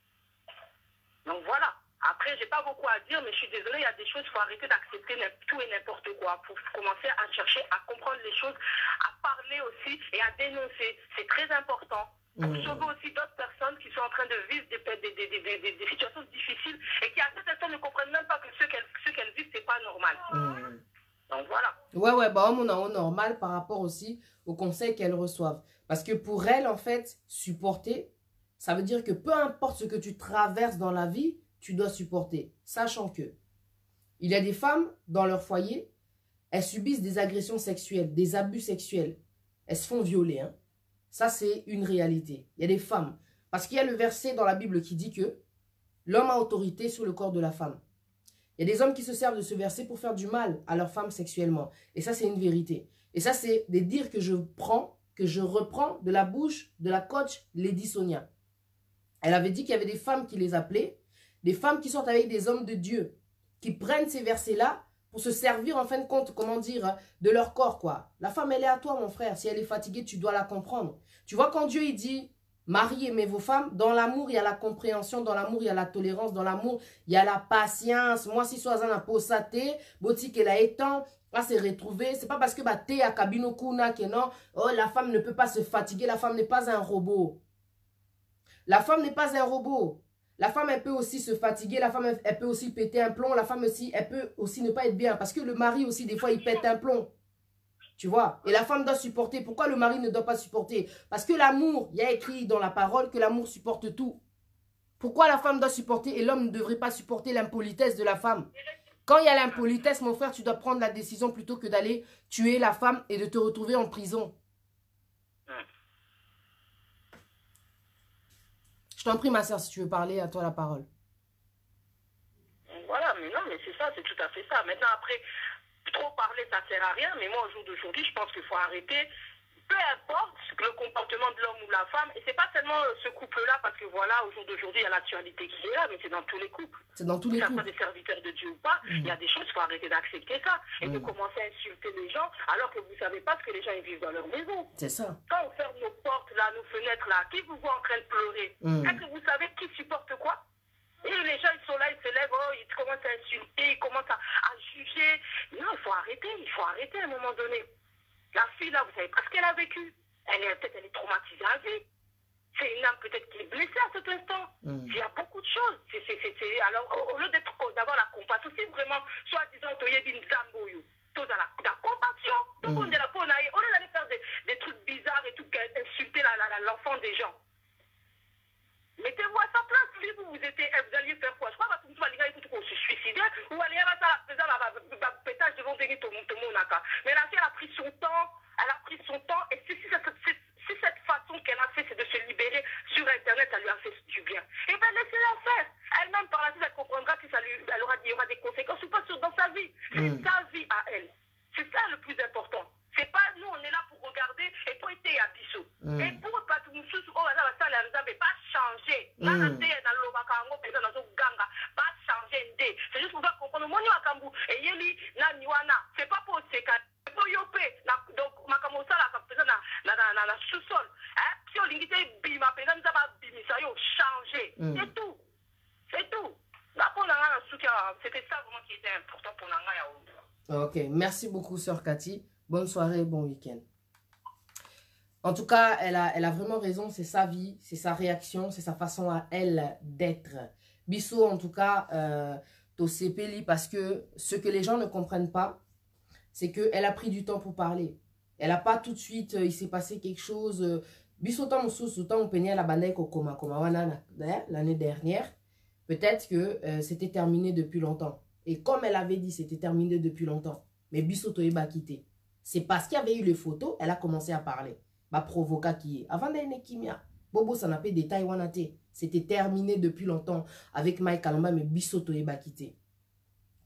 Donc voilà. Après, j'ai pas beaucoup à dire, mais je suis désolée, il y a des choses, il faut arrêter d'accepter tout et n'importe quoi pour commencer à chercher à comprendre les choses, à parler aussi et à dénoncer. C'est très important. Pour sauver aussi d'autres personnes qui sont en train de vivre des situations difficiles et qui à cet instant ne comprennent même pas que ce qu'elles vivent, c'est pas normal. Donc voilà. Ouais, bah on a normal par rapport aussi aux conseils qu'elles reçoivent. Parce que pour elles, en fait, supporter, ça veut dire que peu importe ce que tu traverses dans la vie, tu dois supporter. Sachant que il y a des femmes dans leur foyer, elles subissent des agressions sexuelles, des abus sexuels. Elles se font violer, hein. Ça, c'est une réalité. Il y a des femmes. Parce qu'il y a le verset dans la Bible qui dit que l'homme a autorité sur le corps de la femme. Il y a des hommes qui se servent de ce verset pour faire du mal à leur femme sexuellement. Et ça, c'est une vérité. Et ça, c'est des dires que je reprends de la bouche de la coach Lady Sonia. Elle avait dit qu'il y avait des femmes qui les appelaient, des femmes qui sont avec des hommes de Dieu, qui prennent ces versets-là pour se servir en fin de compte, comment dire, de leur corps, quoi. La femme, elle est à toi, mon frère. Si elle est fatiguée, tu dois la comprendre. Tu vois, quand Dieu, il dit, Marie, aimez vos femmes, dans l'amour, il y a la compréhension, dans l'amour, il y a la tolérance, dans l'amour, il y a la patience. Moi, si soit un aposaté, boutique, elle a étant, va se retrouver. C'est pas parce que, bah, t'es à Kabino Kuna, que non, oh, la femme ne peut pas se fatiguer, la femme n'est pas un robot. La femme n'est pas un robot. La femme, elle peut aussi se fatiguer. La femme, elle peut aussi péter un plomb. La femme aussi, elle peut aussi ne pas être bien. Parce que le mari aussi, des fois, il pète un plomb. Tu vois? Et la femme doit supporter. Pourquoi le mari ne doit pas supporter? Parce que l'amour, il y a écrit dans la parole que l'amour supporte tout. Pourquoi la femme doit supporter et l'homme ne devrait pas supporter l'impolitesse de la femme? Quand il y a l'impolitesse, mon frère, tu dois prendre la décision plutôt que d'aller tuer la femme et de te retrouver en prison. Je t'en prie, ma soeur, si tu veux parler, à toi la parole. Voilà, mais non, mais c'est ça, c'est tout à fait ça. Maintenant, après, trop parler, ça sert à rien, mais moi, au jour d'aujourd'hui, je pense qu'il faut arrêter. Peu importe le comportement de l'homme ou de la femme, et c'est pas seulement ce couple-là, parce que voilà, au jour d'aujourd'hui, il y a l'actualité qui est là, mais c'est dans tous les couples. C'est dans tous les couples. Que ce soit des serviteurs de Dieu ou pas, il y a des choses, il faut arrêter d'accepter ça. Et de commencer à insulter les gens, alors que vous ne savez pas ce que les gens ils vivent dans leur maison. C'est ça. Quand on ferme nos portes, là, nos fenêtres, là, qui vous voit en train de pleurer? Est-ce que vous savez qui supporte quoi? Et les gens, ils sont là, ils se lèvent, oh, ils commencent à insulter, ils commencent à juger. Non, il faut arrêter à un moment donné. La fille, là, vous savez pas ce qu'elle a vécu. Peut-être elle est traumatisée à vie. C'est une âme peut-être qui est blessée à cet instant. Il y a beaucoup de choses. Alors, au lieu d'avoir la compassion, c'est vraiment, soi-disant, tu as dit une zamboyou. Tu as la compassion. Tout le monde est là pour au lieu d'aller faire des trucs bizarres et tout, insulter l'enfant des gens. Mettez-vous à sa place. Si vous alliez faire quoi? Je crois que vous allez se suicider ou aller à la pétage devant venir tout le monde. Mais la fille, elle a pris son temps. Et si cette façon qu'elle a fait, c'est de se libérer sur Internet, ça lui a fait du bien. Et bien, laissez-la faire. Elle-même, par la suite, elle comprendra que il y aura des conséquences ou pas dans sa vie. C'est sa vie à elle. C'est ça le plus important. C'est pas nous, on est là pour regarder et pour être à Bissot. Et pour pas tout nous pas changer. Pas changer. C'est juste pour faire comprendre. C'est pas pour donc, ma sous-sol. Si on limite, changer. C'est tout. C'est tout. C'était ça vraiment qui était important pour Nanga. Ok, merci beaucoup, sœur Cathy. Bonne soirée, bon week-end. En tout cas, elle a vraiment raison. C'est sa vie, c'est sa réaction, c'est sa façon à elle d'être. Bissot, en tout cas, Tosepeli, parce que ce que les gens ne comprennent pas, c'est qu'elle a pris du temps pour parler. Elle n'a pas tout de suite, il s'est passé quelque chose. Bissot, on peignait la bande l'année dernière. Peut-être que c'était terminé depuis longtemps. Et comme elle avait dit, c'était terminé depuis longtemps. Mais Bissot Toeba quitté. C'est parce qu'il y avait eu les photos, elle a commencé à parler. Bah, provoca qui est. Avant d'aller Kimia, Bobo, ça n'a pas de détails. C'était terminé depuis longtemps avec Mike Kalamba, mais Bissot Toeba quitté.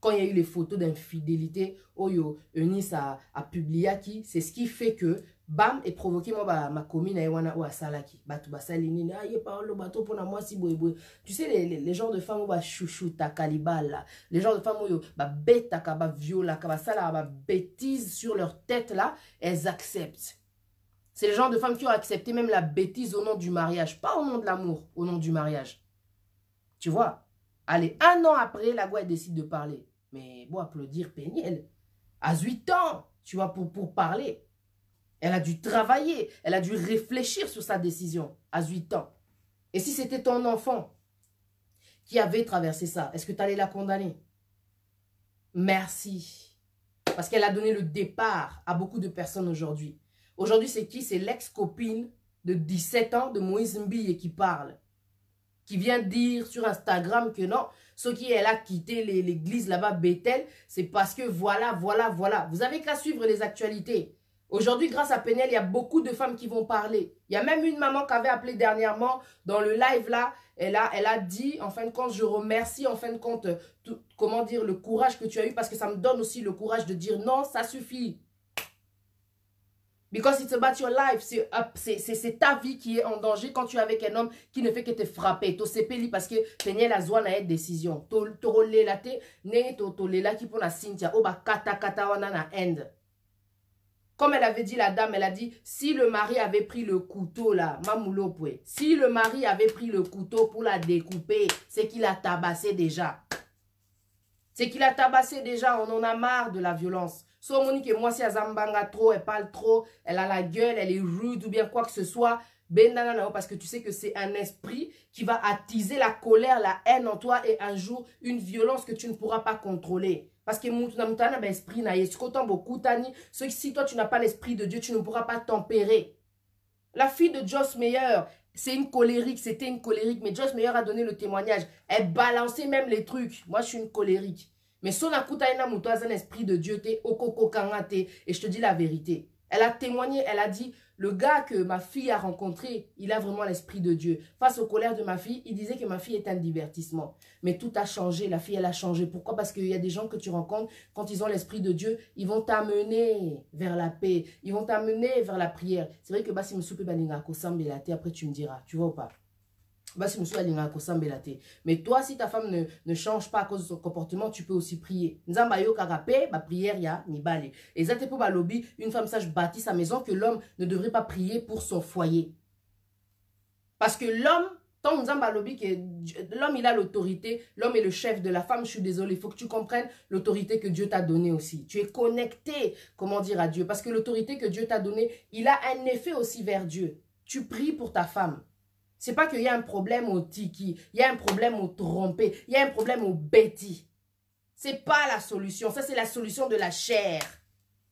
Quand il y a eu les photos d'infidélité, Oyo, Eunice a publié qui, c'est ce qui fait que bam, et provoquer moi ma commune ou à salaki. Batou basalini, ah yé parle bateau pour moi si boy. Tu sais les genres de femmes où va chouchou ta calibal les genres de femmes où bah bête ta ba viola ka ça là ba bêtise sur leur tête là, elles acceptent. C'est le genre de femmes qui ont accepté même la bêtise au nom du mariage, pas au nom de l'amour, au nom du mariage. Tu vois? Allez, 1 an après, la Gouaille décide de parler. Mais bon, applaudir Péniel. À 8 ans, tu vois, pour parler. Elle a dû travailler, elle a dû réfléchir sur sa décision à 8 ans. Et si c'était ton enfant qui avait traversé ça, est-ce que tu allais la condamner? Merci. Parce qu'elle a donné le départ à beaucoup de personnes aujourd'hui. Aujourd'hui, c'est qui? C'est l'ex-copine de 17 ans de Moïse Mbille qui parle. Qui vient dire sur Instagram que non, ce qui elle a quitté l'église là-bas, Bethel, c'est parce que voilà. Vous avez qu'à suivre les actualités. Aujourd'hui, grâce à Péniel, il y a beaucoup de femmes qui vont parler. Il y a même une maman qui avait appelé dernièrement dans le live là. Elle a dit, en fin de compte, je remercie en fin de compte, comment dire, le courage que tu as eu parce que ça me donne aussi le courage de dire non, ça suffit. Because it's about your life. C'est ta vie qui est en danger quand tu es avec un homme qui ne fait que te frapper. To sepeli parce que Péniel a besoin d'une décision. To rolela te, ne to lela qui pour la Cynthia. Oba kata wana na end. Comme elle avait dit la dame, elle a dit, si le mari avait pris le couteau là, mamoulopoue, si le mari avait pris le couteau pour la découper, c'est qu'il a tabassé déjà. C'est qu'il a tabassé déjà, on en a marre de la violence. So Monique, moi si Azambanga trop, elle parle trop, elle a la gueule, elle est rude ou bien quoi que ce soit, parce que tu sais que c'est un esprit qui va attiser la colère, la haine en toi et un jour une violence que tu ne pourras pas contrôler. Parce que esprit si toi tu n'as pas l'esprit de Dieu, tu ne pourras pas tempérer. La fille de Joss Meyer, c'est une colérique, c'était une colérique, mais Joss Meyer a donné le témoignage. Elle balançait même les trucs. Moi, je suis une colérique. Mais son akutaina mutoise un esprit de Dieu, t'es okoko kangate, et je te dis la vérité. Elle a témoigné, elle a dit, le gars que ma fille a rencontré, il a vraiment l'esprit de Dieu. Face aux colères de ma fille, il disait que ma fille est un divertissement. Mais tout a changé, la fille, elle a changé. Pourquoi? Parce qu'il y a des gens que tu rencontres, quand ils ont l'esprit de Dieu, ils vont t'amener vers la paix, ils vont t'amener vers la prière. C'est vrai que si me soupe balinga kosambela te, après tu me diras, tu vois ou pas? Mais toi, si ta femme ne change pas à cause de son comportement, tu peux aussi prier. Prière, ya ni bale. Et ça, pour lobby, une femme sage bâtit sa maison que l'homme ne devrait pas prier pour son foyer. Parce que l'homme, tant que l'homme, il a l'autorité, l'homme est le chef de la femme, je suis désolée, il faut que tu comprennes l'autorité que Dieu t'a donnée aussi. Tu es connecté, comment dire, à Dieu. Parce que l'autorité que Dieu t'a donnée, il a un effet aussi vers Dieu. Tu pries pour ta femme. C'est pas qu'il y a un problème au tiki, il y a un problème au trompé, il y a un problème au bêtis. C'est pas la solution, ça c'est la solution de la chair.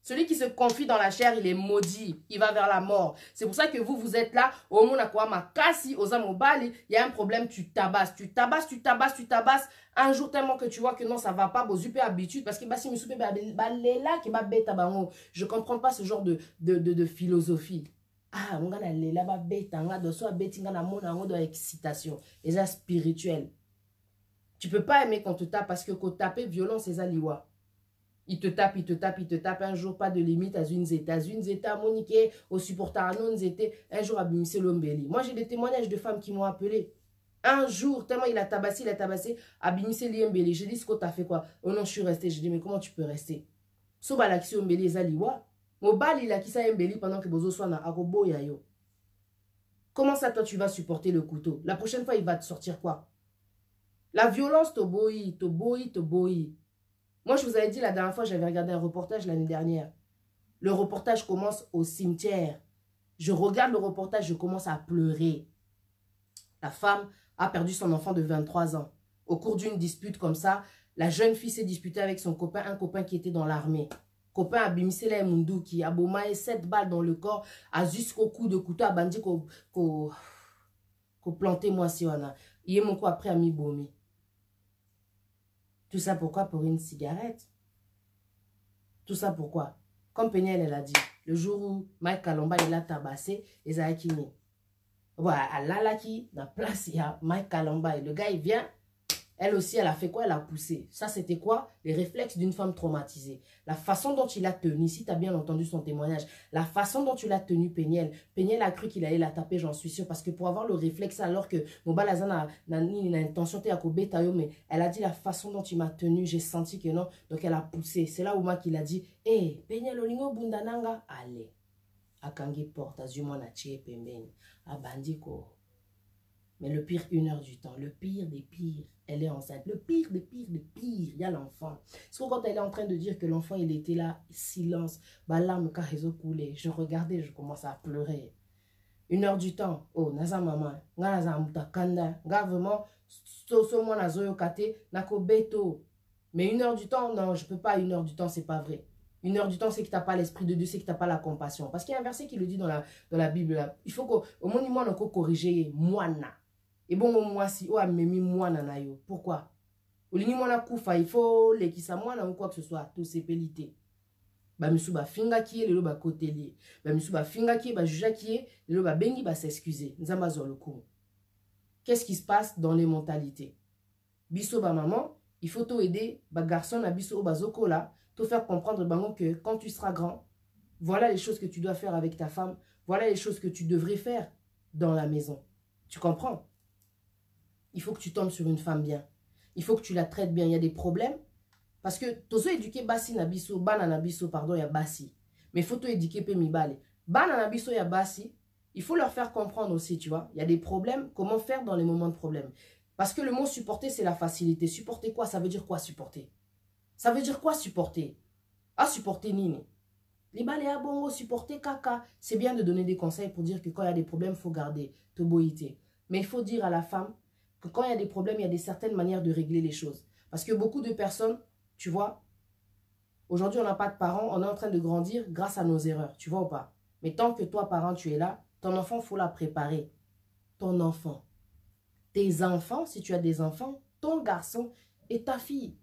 Celui qui se confie dans la chair, il est maudit, il va vers la mort. C'est pour ça que vous êtes là, au Monakwama Kasi, aux Amobali, il y a un problème, tu tabasses. Un jour tellement que tu vois que non, ça va pas, super habitude, parce que je comprends pas ce genre de philosophie. Ah, on a les là-bas bête, on a de soi bête, on a mon de excitation, et ça spirituel. Tu peux pas aimer qu'on te tape parce que quand taper violence, c'est ça liwa. Il te tape un jour, pas de limite à une zeta, Monique, au supporter non zété, un jour à Bimissé Lombeli. Moi, j'ai des témoignages de femmes qui m'ont appelé. Un jour, tellement il a tabassé, à Bimissé Lombeli. J'ai dit, ce que t'as fait quoi? Oh non, je suis resté. J'ai dit, mais comment tu peux rester? Soba l'action Lombeli, c'est ça liwa. Mobali il a qui ça Mbeli pendant que Bozo soit na arobo yayo. Comment ça toi tu vas supporter le couteau? La prochaine fois il va te sortir quoi? La violence te boy. Moi je vous avais dit la dernière fois j'avais regardé un reportage l'année dernière. Le reportage commence au cimetière. Je regarde le reportage, je commence à pleurer. La femme a perdu son enfant de 23 ans. Au cours d'une dispute comme ça, la jeune fille s'est disputée avec son copain, un copain qui était dans l'armée. Copain a bimisé la mundu qui a bomaé 7 balles dans le corps, a jusqu'au coup de couteau a bandi qu'on planté moi si on a. Il est mon coup après a mis bomi. Tout ça pourquoi? Pour une cigarette. Tout ça pourquoi? Comme Péniel elle a dit, le jour où Mike Kalomba il a tabassé, et a kini. Voilà, à Lalaki, dans la place, il y a Mike Kalomba et le gars il vient, Elle aussi, elle a fait quoi? Elle a poussé. Ça, c'était quoi? Les réflexes d'une femme traumatisée. La façon dont il a tenu, si tu as bien entendu son témoignage, la façon dont tu l'as tenu, Péniel. Péniel a cru qu'il allait la taper, j'en suis sûre, parce que pour avoir le réflexe, alors que Mobalazan n'a intention de bêta, mais elle a dit la façon dont tu m'as tenu, j'ai senti que non. Donc, elle a poussé. C'est là où moi qu'il a dit, hé, Péniel, olingo bundananga, allez. Akangi porte, azuma na tché pembeni, abandiko. Mais le pire, 1 heure du temps, le pire des pires, elle est enceinte. Le pire des pires des pires, il y a l'enfant. Parce que quand elle est en train de dire que l'enfant, il était là, silence, balam karezo coulé. Je regardais, je commençais à pleurer. 1 heure du temps, oh, naza maman, nga naza mutakanda, nga vraiment, so moi nazo yokate, nako beto. Mais 1 heure du temps, non, je peux pas, 1 heure du temps, c'est pas vrai. 1 heure du temps, c'est que tu n'as pas l'esprit de Dieu, c'est que tu n'as pas la compassion. Parce qu'il y a un verset qui le dit dans la Bible. Là. Il faut qu'au moins, on peut corriger moana. Et bon, moi, si, oh, memi moana na yo. Pourquoi? Au lieu de koufa, il faut les qui sa moana ou quoi que ce soit, tout c'est pelité. Ba misu ba finga qui est, le ba côté lié. Ba misu ba finga qui est, ba juja qui est, le ba bengi ba s'excuser. Nzamba zo le coup. Qu'est-ce qui se passe dans les mentalités? Biso ba maman, il faut t'aider, ba garçon na biso ba zoko là. Te faire comprendre bango, que quand tu seras grand, voilà les choses que tu dois faire avec ta femme, voilà les choses que tu devrais faire dans la maison. Tu comprends? Il faut que tu tombes sur une femme bien. Il faut que tu la traites bien. Il y a des problèmes. Parce que tozo éduquer basi na biso, bana na biso, pardon, ya basi. Mais il faut éduquer pe mibale. Bana na biso ya basi, il faut leur faire comprendre aussi, tu vois. Il y a des problèmes, comment faire dans les moments de problème. Parce que le mot supporter, c'est la facilité. Supporter quoi? Ça veut dire quoi supporter? Ça veut dire quoi supporter? Ah, supporter nini. Les balais bongo, supporter kaka. C'est bien de donner des conseils pour dire que quand il y a des problèmes, il faut garder toboïté. Mais il faut dire à la femme que quand il y a des problèmes, il y a des certaines manières de régler les choses. Parce que beaucoup de personnes, tu vois, aujourd'hui on n'a pas de parents, on est en train de grandir grâce à nos erreurs, tu vois ou pas? Mais tant que toi, parent, tu es là, ton enfant, il faut la préparer. Ton enfant. Tes enfants, si tu as des enfants, ton garçon et ta fille.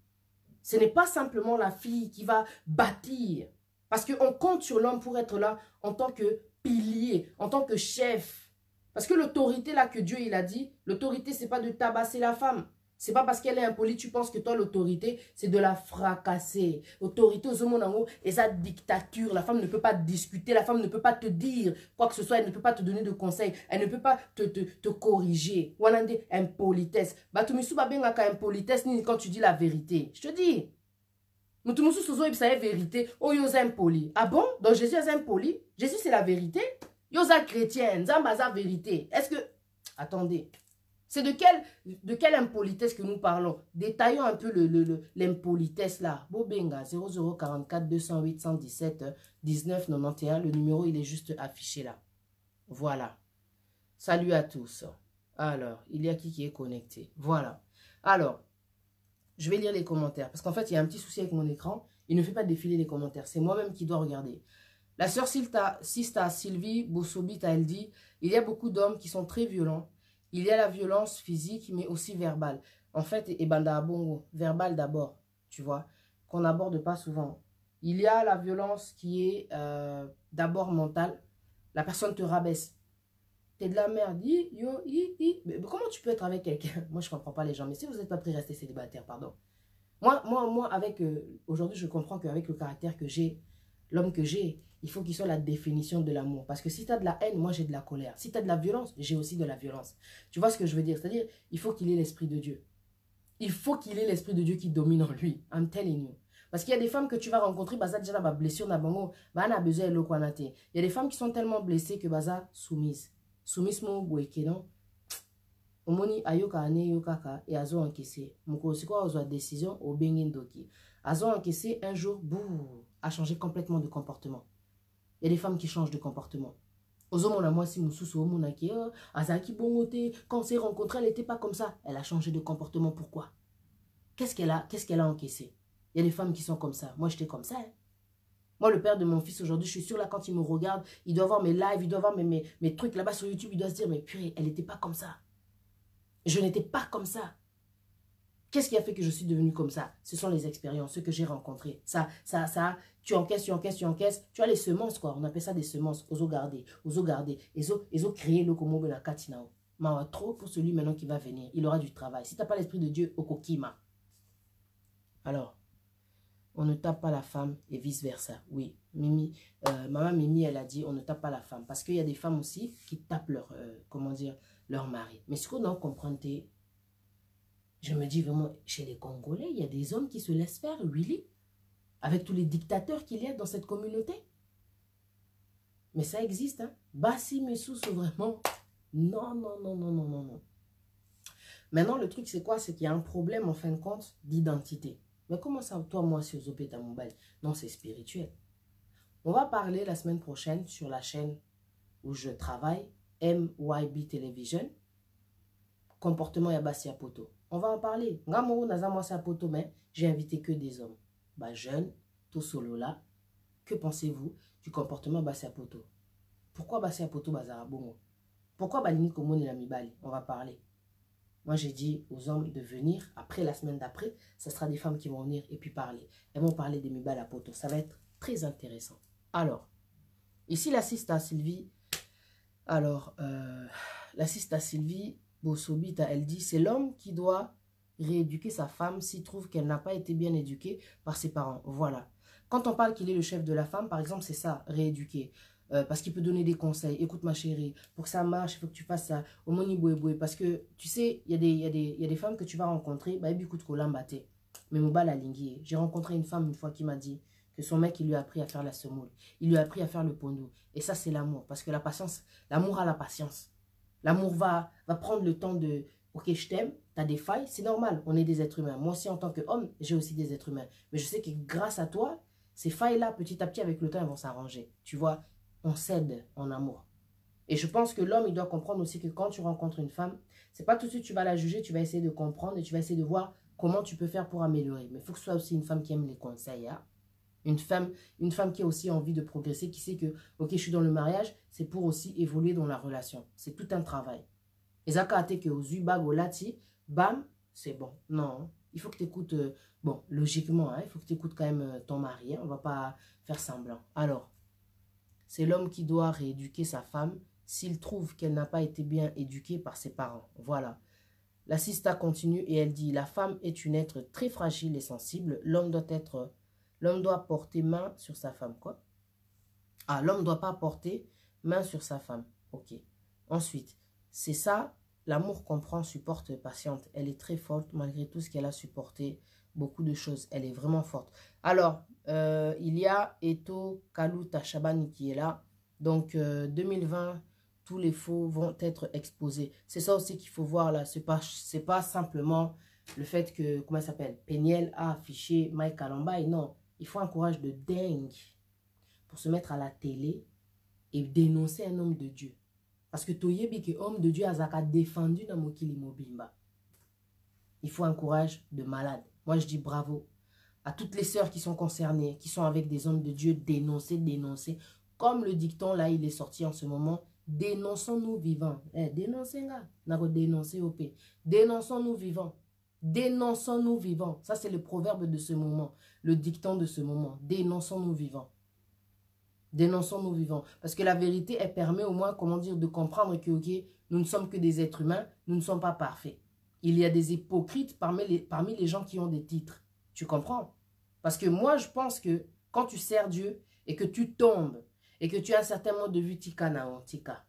Ce n'est pas simplement la fille qui va bâtir. Parce qu'on compte sur l'homme pour être là en tant que pilier, en tant que chef. Parce que l'autorité là que Dieu il a dit, l'autorité c'est pas de tabasser la femme. C'est pas parce qu'elle est impolie, tu penses que toi l'autorité c'est de la fracasser. L'autorité aux hommes et sa dictature, la femme ne peut pas discuter, la femme ne peut pas te dire quoi que ce soit, elle ne peut pas te donner de conseils, elle ne peut pas te corriger. Ou on dit impolitesse. Batumisu babenga ka impolitesse ni quand tu dis la vérité. Je te dis. Mutumusu sozo ibsaye vérité, oh yosa impoli. Ah bon? Donc Jésus est impoli? Jésus c'est la vérité? Yosa chrétien, Zambaza vérité. Est-ce que... Attendez. C'est de quelle impolitesse que nous parlons? Détaillons un peu l'impolitesse là. Bobenga, 0044 208 117 19 91. Le numéro, il est juste affiché là. Voilà. Salut à tous. Alors, il y a qui est connecté? Voilà. Alors, je vais lire les commentaires. Parce qu'en fait, il y a un petit souci avec mon écran. Il ne fait pas défiler les commentaires. C'est moi-même qui dois regarder. La sœur Sista Sylvie Bossobita, elle dit, il y a beaucoup d'hommes qui sont très violents. Il y a la violence physique, mais aussi verbale. En fait, et banda bongo, verbale d'abord, tu vois, qu'on n'aborde pas souvent. Il y a la violence qui est d'abord mentale. La personne te rabaisse. T'es de la merde. Mais comment tu peux être avec quelqu'un? Moi, je comprends pas les gens. Mais si vous n'êtes pas prêt à rester célibataire, pardon. Moi avec aujourd'hui, je comprends qu'avec le caractère que j'ai, l'homme que j'ai, il faut qu'il soit la définition de l'amour. Parce que si tu as de la haine, moi j'ai de la colère. Si tu as de la violence, j'ai aussi de la violence. Tu vois ce que je veux dire? C'est-à-dire, il faut qu'il ait l'esprit de Dieu. Il faut qu'il ait l'esprit de Dieu qui domine en lui. I'm telling you. Parce qu'il y a des femmes que tu vas rencontrer, baza déjà la blessure, na bango, ba na besoin de l'eau. Il y a des femmes qui sont tellement blessées que baza soumises. Soumise mo boueke, non? Omoni ayoka ane yokaka et azo encaissé. Moko c'est quoi ozo décision au bengindoki. Azo encaissé un jour, bouh, a changé complètement de comportement. Il y a des femmes qui changent de comportement. Ozomona moi si mususu omona ki azaki bongote quand on s'est rencontrés, elle n'était pas comme ça. Elle a changé de comportement. Pourquoi? Qu'est-ce qu'elle a encaissé? Il y a des femmes qui sont comme ça. Moi j'étais comme ça. Hein. Moi le père de mon fils aujourd'hui, je suis sûre là quand il me regarde, il doit voir mes lives, il doit voir mes trucs là-bas sur YouTube, il doit se dire mais purée, elle n'était pas comme ça. Je n'étais pas comme ça. Qu'est-ce qui a fait que je suis devenue comme ça? Ce sont les expériences, ceux que j'ai rencontrés. Ça, tu encaisses. Tu as les semences, quoi. On appelle ça des semences. Ozo garder. Ozo créer le komo la katinao. trop pour celui maintenant qui va venir. Il aura du travail. Si tu n'as pas l'esprit de Dieu, okokima. Alors, on ne tape pas la femme et vice-versa. Oui, maman Mimi, elle a dit, on ne tape pas la femme. Parce qu'il y a des femmes aussi qui tapent leur, leur mari. Mais ce qu'on doit comprendre, je me dis vraiment, chez les Congolais, il y a des hommes qui se laissent faire, really, avec tous les dictateurs qu'il y a dans cette communauté. Mais ça existe, hein. Bassi Messous, vraiment, non, non, non, non, non, non, non. Maintenant, le truc, c'est quoi? C'est qu'il y a un problème, en fin de compte, d'identité. Mais comment ça, toi, moi, si aux opé ta mobile? Non, c'est spirituel. On va parler la semaine prochaine sur la chaîne où je travaille, MYB Television, comportement Yabassi Apoto. On va en parler. Ngamoro Nazamwasi Apoto, mais j'ai invité que des hommes. Bah, jeunes, tout solo là. Que pensez-vous du comportement Bassi Apoto? Pourquoi Bassi Apoto Bazarabongo? Pourquoi Balini Komone la Mibali? On va parler. Moi, j'ai dit aux hommes de venir, après la semaine d'après, ce sera des femmes qui vont venir et puis parler. Elles vont parler des Mibali à Poto. Ça va être très intéressant. Alors, ici, la sista Sylvie, la sista Sylvie Bossobita, elle dit, c'est l'homme qui doit rééduquer sa femme s'il trouve qu'elle n'a pas été bien éduquée par ses parents. Voilà. Quand on parle qu'il est le chef de la femme, par exemple, c'est ça, rééduquer. Parce qu'il peut donner des conseils. Écoute ma chérie, pour que ça marche, il faut que tu fasses ça. Au moni boué. Parce que, tu sais, il y a des femmes que tu vas rencontrer. Bah, écoute, mais mon bal a lingué. J'ai rencontré une femme une fois qui m'a dit que son mec, il lui a appris à faire la semoule. Il lui a appris à faire le pondou. Et ça, c'est l'amour. Parce que la patience, l'amour a la patience. L'amour va prendre le temps de, ok, je t'aime, tu as des failles, c'est normal, on est des êtres humains. Moi aussi, en tant qu'homme, j'ai aussi des êtres humains. Mais je sais que grâce à toi, ces failles-là, petit à petit, avec le temps, elles vont s'arranger. Tu vois, on s'aide en amour. Et je pense que l'homme, il doit comprendre aussi que quand tu rencontres une femme, c'est pas tout de suite tu vas la juger, tu vas essayer de comprendre et tu vas essayer de voir comment tu peux faire pour améliorer. Mais il faut que ce soit aussi une femme qui aime les conseils. Hein? Une femme qui a aussi envie de progresser, qui sait que, ok, je suis dans le mariage, c'est pour aussi évoluer dans la relation. C'est tout un travail. Et ça, quand tu es aux ubag au lati, bam, c'est bon. Non, il faut que tu écoutes, bon, logiquement, hein, il faut que tu écoutes quand même ton mari. Hein, on ne va pas faire semblant. Alors, c'est l'homme qui doit rééduquer sa femme s'il trouve qu'elle n'a pas été bien éduquée par ses parents. Voilà. La sista continue et elle dit, la femme est une être très fragile et sensible. L'homme doit porter main sur sa femme. Quoi? Ah, l'homme ne doit pas porter main sur sa femme. Ok. Ensuite, c'est ça, l'amour comprend, supporte, patiente. Elle est très forte malgré tout ce qu'elle a supporté. Beaucoup de choses. Elle est vraiment forte. Alors, il y a Eto Kaluta Shabani qui est là. Donc, 2020, tous les faux vont être exposés. C'est ça aussi qu'il faut voir là. C'est pas simplement le fait que, comment elle s'appelle, Peniel a affiché Mike Alambay. Non, il faut un courage de dingue pour se mettre à la télé et dénoncer un homme de Dieu. Parce que Toyebi, que homme de Dieu, a défendu dans Mokili Mobimba. Il faut un courage de malade. Moi, je dis bravo à toutes les sœurs qui sont concernées, qui sont avec des hommes de Dieu, dénoncer. Comme le dicton, là, il est sorti en ce moment. Dénonçons-nous vivants. Dénoncez, gars. Dénoncer au P. Dénonçons-nous vivants. Dénonçons-nous vivants. Ça, c'est le proverbe de ce moment. Le dicton de ce moment. Dénonçons-nous vivants. Dénonçons-nous vivants. Parce que la vérité, elle permet au moins, comment dire, de comprendre que, ok, nous ne sommes que des êtres humains, nous ne sommes pas parfaits. Il y a des hypocrites parmi les gens qui ont des titres. Tu comprends? Parce que moi, je pense que quand tu sers Dieu et que tu tombes et que tu as un certain mode de vue, tika na tika.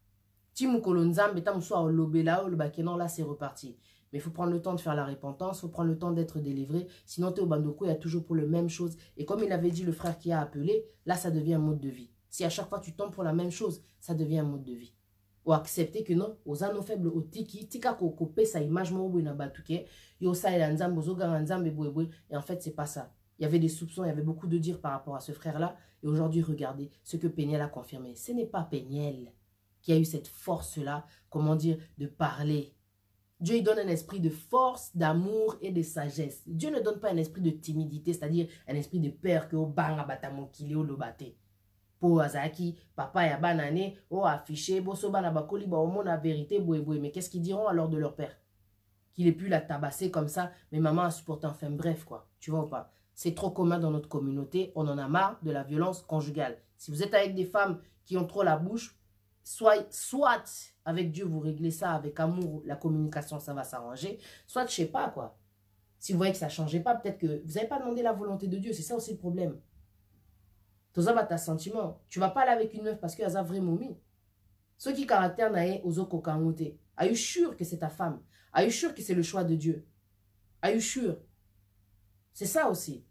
Là, c'est reparti. Mais il faut prendre le temps de faire la repentance, il faut prendre le temps d'être délivré. Sinon, tu es au bandoko, il y a toujours pour la même chose. Et comme il avait dit le frère qui a appelé, là, ça devient un mode de vie. Si à chaque fois tu tombes pour la même chose, ça devient un mode de vie. Ou accepter que non, aux anneaux faibles, au tiki, tika kokope, sa image mo na batuke, yo sa elanzam, bozoga nzambe boebwe. Et en fait, c'est pas ça. Il y avait des soupçons, il y avait beaucoup de dires par rapport à ce frère-là. Et aujourd'hui, regardez ce que Peniel a confirmé. Ce n'est pas Peniel qui a eu cette force-là, comment dire, de parler. Dieu, il donne un esprit de force, d'amour et de sagesse. Dieu ne donne pas un esprit de timidité, c'est-à-dire un esprit de peur que au banga batamokili au lobate. Pour Azaki, papa ya banane, au affiché, boso bana bakoli, ba au la vérité, boué. Mais qu'est-ce qu'ils diront alors de leur père? Qu'il ait pu la tabasser comme ça, mais maman a supporté, enfin bref quoi. Tu vois ou pas? C'est trop commun dans notre communauté, on en a marre de la violence conjugale. Si vous êtes avec des femmes qui ont trop la bouche, soit avec Dieu, vous réglez ça avec amour, la communication, ça va s'arranger. Soit, je sais pas quoi. Si vous voyez que ça ne changeait pas, peut-être que vous n'avez pas demandé la volonté de Dieu. C'est ça aussi le problème. Tu as ta sentiment. Tu ne vas pas aller avec une meuf parce qu'elle a vraiment mis. Ceux qui caractèrent naé aux autres kokangote. Are you sure que c'est ta femme? Are you sure que c'est le choix de Dieu? Are you sure? C'est ça aussi.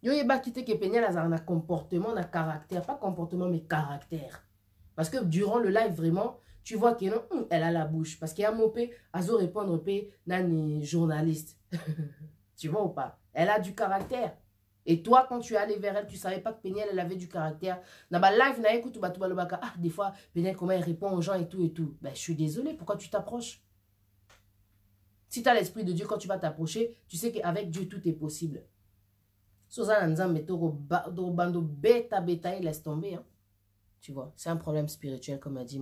Yo yeba kite que Peniel a un comportement, un caractère. Pas comportement, mais caractère. Parce que durant le live, vraiment, tu vois qu'elle a la bouche. Parce qu'il y a mon pé, azo répondre pé, nani journaliste. Tu vois ou pas? Elle a du caractère. Et toi, quand tu es allé vers elle, tu ne savais pas que Peniel, elle avait du caractère. Dans ma live, des fois, Peniel, comment elle répond aux gens et tout et tout. Ben, je suis désolé, pourquoi tu t'approches? Si tu as l'esprit de Dieu, quand tu vas t'approcher, tu sais qu'avec Dieu, tout est possible. Laisse tomber. Hein. Tu vois, c'est un problème spirituel, comme a dit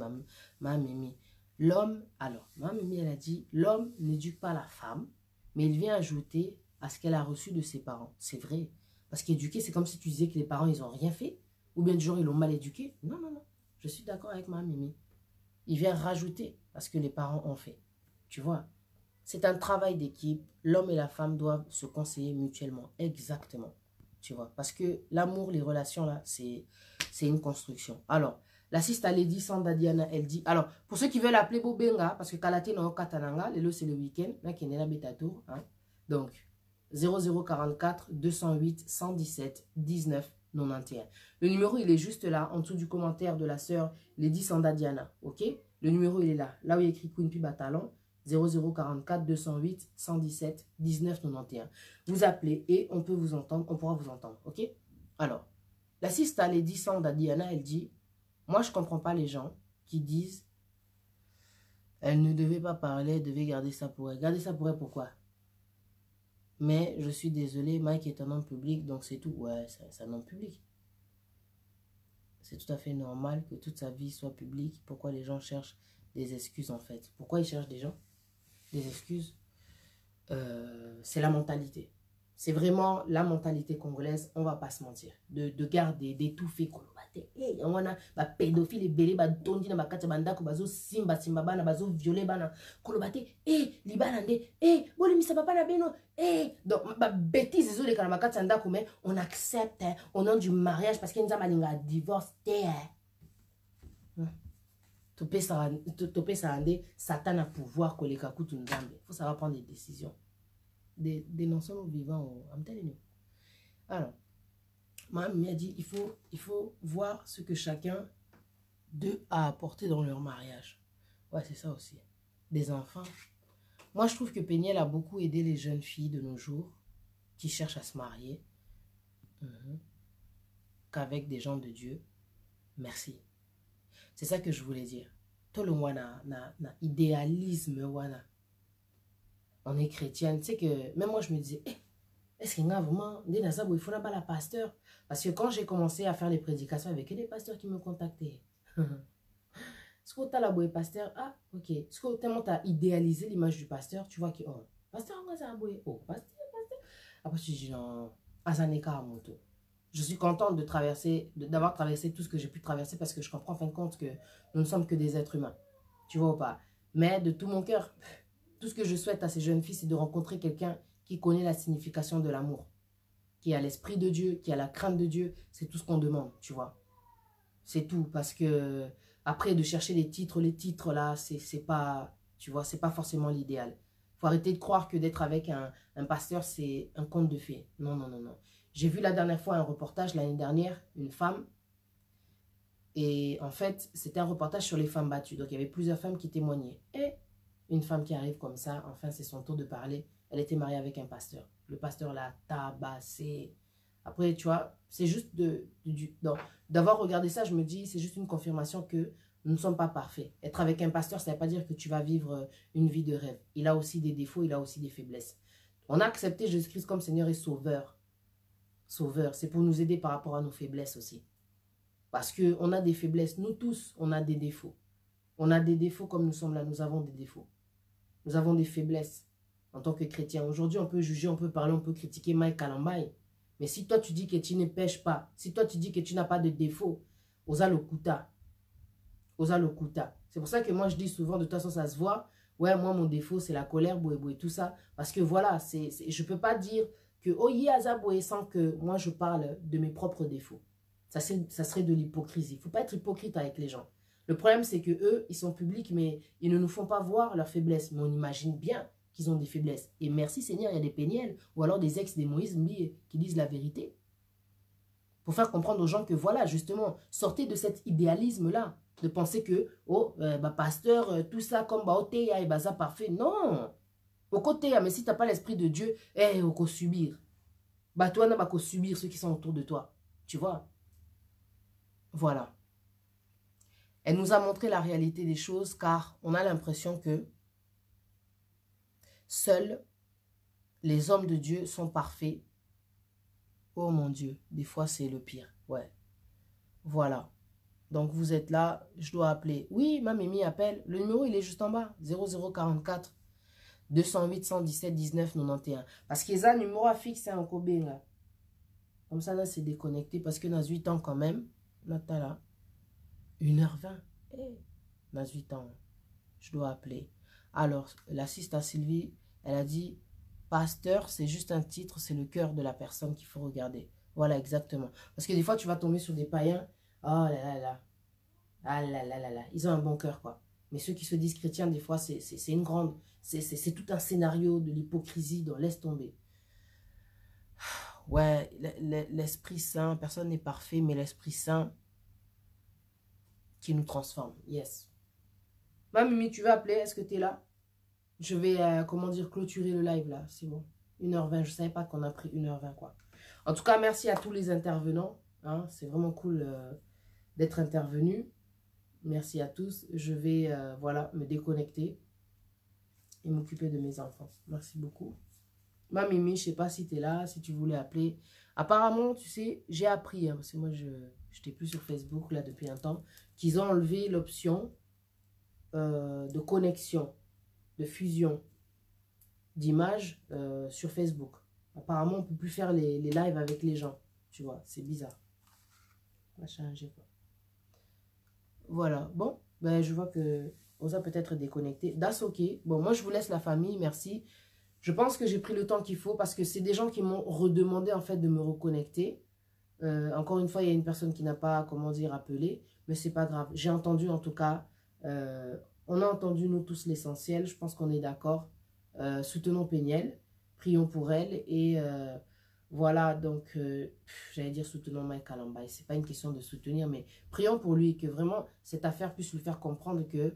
ma Mimi. L'homme, alors, ma Mimi, elle a dit, l'homme n'éduque pas la femme, mais il vient ajouter à ce qu'elle a reçu de ses parents. C'est vrai. Parce qu'éduquer, c'est comme si tu disais que les parents, ils n'ont rien fait. Ou bien du genre, ils l'ont mal éduqué. Non, non, non. Je suis d'accord avec ma Mimi. Il vient rajouter à ce que les parents ont fait. Tu vois, c'est un travail d'équipe. L'homme et la femme doivent se conseiller mutuellement. Exactement. Tu vois, parce que l'amour, les relations, là, c'est une construction. Alors, l'assiste Lady Sanda Diana, elle dit, alors, pour ceux qui veulent appeler Bobenga, parce que Kalate no Katananga, c'est le week-end, là, qui est là, bêta tour, hein. Donc, 0044 208 117 19 91. Le numéro, il est juste là, en dessous du commentaire de la sœur Lady Sanda Diana, ok? Le numéro, il est là, là où il y a écrit Queen Pi Batalon, 0044 208 117 19 91. Vous appelez et on peut vous entendre, on pourra vous entendre, ok? Alors, la sista Lady Sanda Diana, elle dit, moi je comprends pas les gens qui disent, elle ne devait pas parler, elle devait garder ça pour elle. Garder ça pour elle, pourquoi? Mais je suis désolé, Mike est un homme public, donc c'est tout. Ouais, c'est un homme public. C'est tout à fait normal que toute sa vie soit publique. Pourquoi les gens cherchent des excuses en fait? Pourquoi ils cherchent des excuses? C'est la mentalité. C'est vraiment la mentalité congolaise, on va pas se mentir. De garder, d'étouffer, et on a ba pédophile et belé, ba tondi na ba kati bandako, bazo simba bana, bazo violer bana, kolobate, libanande, boli misa papa na beno, donc ba bêtise les kana makati ndako, mais on accepte au nom du mariage parce qu'il y a un divorce, topé ça ande, Satan a pouvoir koleka kutu nzambe. Faut savoir prendre des décisions. Dénonçons nos vivants, I'm telling you. Alors, ma mère a dit, il faut voir ce que chacun d'eux a apporté dans leur mariage. Ouais, c'est ça aussi. Des enfants. Moi, je trouve que Peniel a beaucoup aidé les jeunes filles de nos jours qui cherchent à se marier. Qu'avec des gens de Dieu. Merci. C'est ça que je voulais dire. Tout le monde na idéalisme, wana. On est chrétienne. Tu sais que même moi, je me disais, est-ce qu'il y a vraiment des nazabou, il faut pas la pasteur? Parce que quand j'ai commencé à faire les prédications avec des pasteurs qui me contactaient. Est-ce que tu as la bouée pasteur? Ah, ok. Est-ce que tellement tu as idéalisé l'image du pasteur? Tu vois que, oh, pasteur, on va bouée. Oh, pasteur. Après, je dis, non, Azaneka à mon tour. Je suis contente de traverser, d'avoir traversé tout ce que j'ai pu traverser parce que je comprends en fin de compte que nous ne sommes que des êtres humains. Tu vois ou pas? Mais de tout mon cœur, tout ce que je souhaite à ces jeunes filles, c'est de rencontrer quelqu'un qui connaît la signification de l'amour, qui a l'esprit de Dieu, qui a la crainte de Dieu. C'est tout ce qu'on demande, tu vois. C'est tout, parce que après, de chercher les titres là, c'est pas, tu vois, c'est pas forcément l'idéal. Il faut arrêter de croire que d'être avec un pasteur, c'est un conte de fées. Non, non, non, non. J'ai vu la dernière fois un reportage, l'année dernière, une femme. Et en fait, c'était un reportage sur les femmes battues. Donc, il y avait plusieurs femmes qui témoignaient. Et une femme qui arrive comme ça, enfin, c'est son tour de parler. Elle était mariée avec un pasteur. Le pasteur l'a tabassé. Après, tu vois, c'est juste d'avoir regardé ça, je me dis, c'est juste une confirmation que nous ne sommes pas parfaits. Être avec un pasteur, ça ne veut pas dire que tu vas vivre une vie de rêve. Il a aussi des défauts, il a aussi des faiblesses. On a accepté Jésus-Christ comme Seigneur et Sauveur. Sauveur, c'est pour nous aider par rapport à nos faiblesses aussi. Parce qu'on a des faiblesses. Nous tous, on a des défauts. On a des défauts comme nous sommes là. Nous avons des défauts. Nous avons des faiblesses en tant que chrétiens. Aujourd'hui, on peut juger, on peut parler, on peut critiquer Mike Kalambay. Mais si toi, tu dis que tu ne pêches pas, si toi, tu dis que tu n'as pas de défauts, osa lokuta. Osa lokuta. C'est pour ça que moi, je dis souvent, de toute façon, ça se voit. Ouais, moi, mon défaut, c'est la colère, boé, tout ça. Parce que voilà, je ne peux pas dire que, oh, yaza, boé, sans que moi, je parle de mes propres défauts. Ça serait de l'hypocrisie. Il ne faut pas être hypocrite avec les gens. Le problème, c'est que eux, ils sont publics, mais ils ne nous font pas voir leurs faiblesses. Mais on imagine bien qu'ils ont des faiblesses. Et merci Seigneur, il y a des péniels, ou alors des ex des Moïse Mbi qui disent la vérité. Pour faire comprendre aux gens que voilà, justement, sortez de cet idéalisme-là. De penser que, oh, pasteur, tout ça, comme Baoteya et Baza parfait. Non! Au côté, mais si tu n'as pas l'esprit de Dieu, on peut subir. Bah, toi, on va subir ceux qui sont autour de toi. Tu vois? Voilà. Elle nous a montré la réalité des choses car on a l'impression que seuls les hommes de Dieu sont parfaits. Oh mon Dieu, des fois c'est le pire. Ouais. Voilà. Donc vous êtes là, je dois appeler. Oui, ma Mimi appelle. Le numéro, il est juste en bas. 0044 208 117 19 91. Parce que ça, numéro fixe en Kobenga. Comme ça, là, c'est déconnecté. Parce que dans 8 ans, quand même, Natala, 1h20. Dans 8 ans, je dois appeler. Alors, l'assiste à Sylvie, elle a dit, pasteur, c'est juste un titre, c'est le cœur de la personne qu'il faut regarder. Voilà, exactement. Parce que des fois, tu vas tomber sur des païens. Oh là là là. Ah là là là là. Ils ont un bon cœur, quoi. Mais ceux qui se disent chrétiens, des fois, c'est une grande... C'est tout un scénario de l'hypocrisie. Donc, laisse tomber. Ouais, l'Esprit Saint, personne n'est parfait, mais l'Esprit Saint qui nous transforme. Yes. Ma Mimi, tu vas appeler? Est-ce que tu es là? Je vais, comment dire, clôturer le live, là. C'est bon. 1h20. Je ne savais pas qu'on a pris 1h20, quoi. En tout cas, merci à tous les intervenants. Hein. C'est vraiment cool d'être intervenu. Merci à tous. Je vais, voilà, me déconnecter et m'occuper de mes enfants. Merci beaucoup. Ma Mimi, je ne sais pas si tu es là, si tu voulais appeler. Apparemment, tu sais, j'ai appris, hein, parce que moi, je n'étais plus sur Facebook, là, depuis un temps, qu'ils ont enlevé l'option de connexion, de fusion d'images sur Facebook. Apparemment, on ne peut plus faire les lives avec les gens. Tu vois, c'est bizarre. On va changer, quoi. Voilà. Bon, ben, je vois que on va peut-être déconnecter. That's ok. Bon, moi, je vous laisse la famille. Merci. Je pense que j'ai pris le temps qu'il faut parce que c'est des gens qui m'ont redemandé, en fait, de me reconnecter. Encore une fois, il y a une personne qui n'a pas, comment dire, appelé. Mais c'est pas grave. J'ai entendu, en tout cas, on a entendu, nous tous, l'essentiel. Je pense qu'on est d'accord. Soutenons Péniel. Prions pour elle. Et voilà, donc, j'allais dire soutenons Mike Alambay. Ce n'est pas une question de soutenir, mais prions pour lui. Que vraiment, cette affaire puisse lui faire comprendre que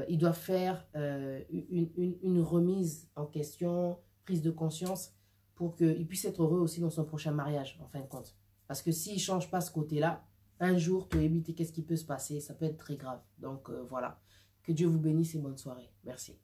il doit faire une remise en question, prise de conscience, pour qu'il puisse être heureux aussi dans son prochain mariage, en fin de compte. Parce que s'il ne change pas ce côté-là, un jour, tu éviter qu'est-ce qui peut se passer, ça peut être très grave. Donc voilà, que Dieu vous bénisse et bonne soirée. Merci.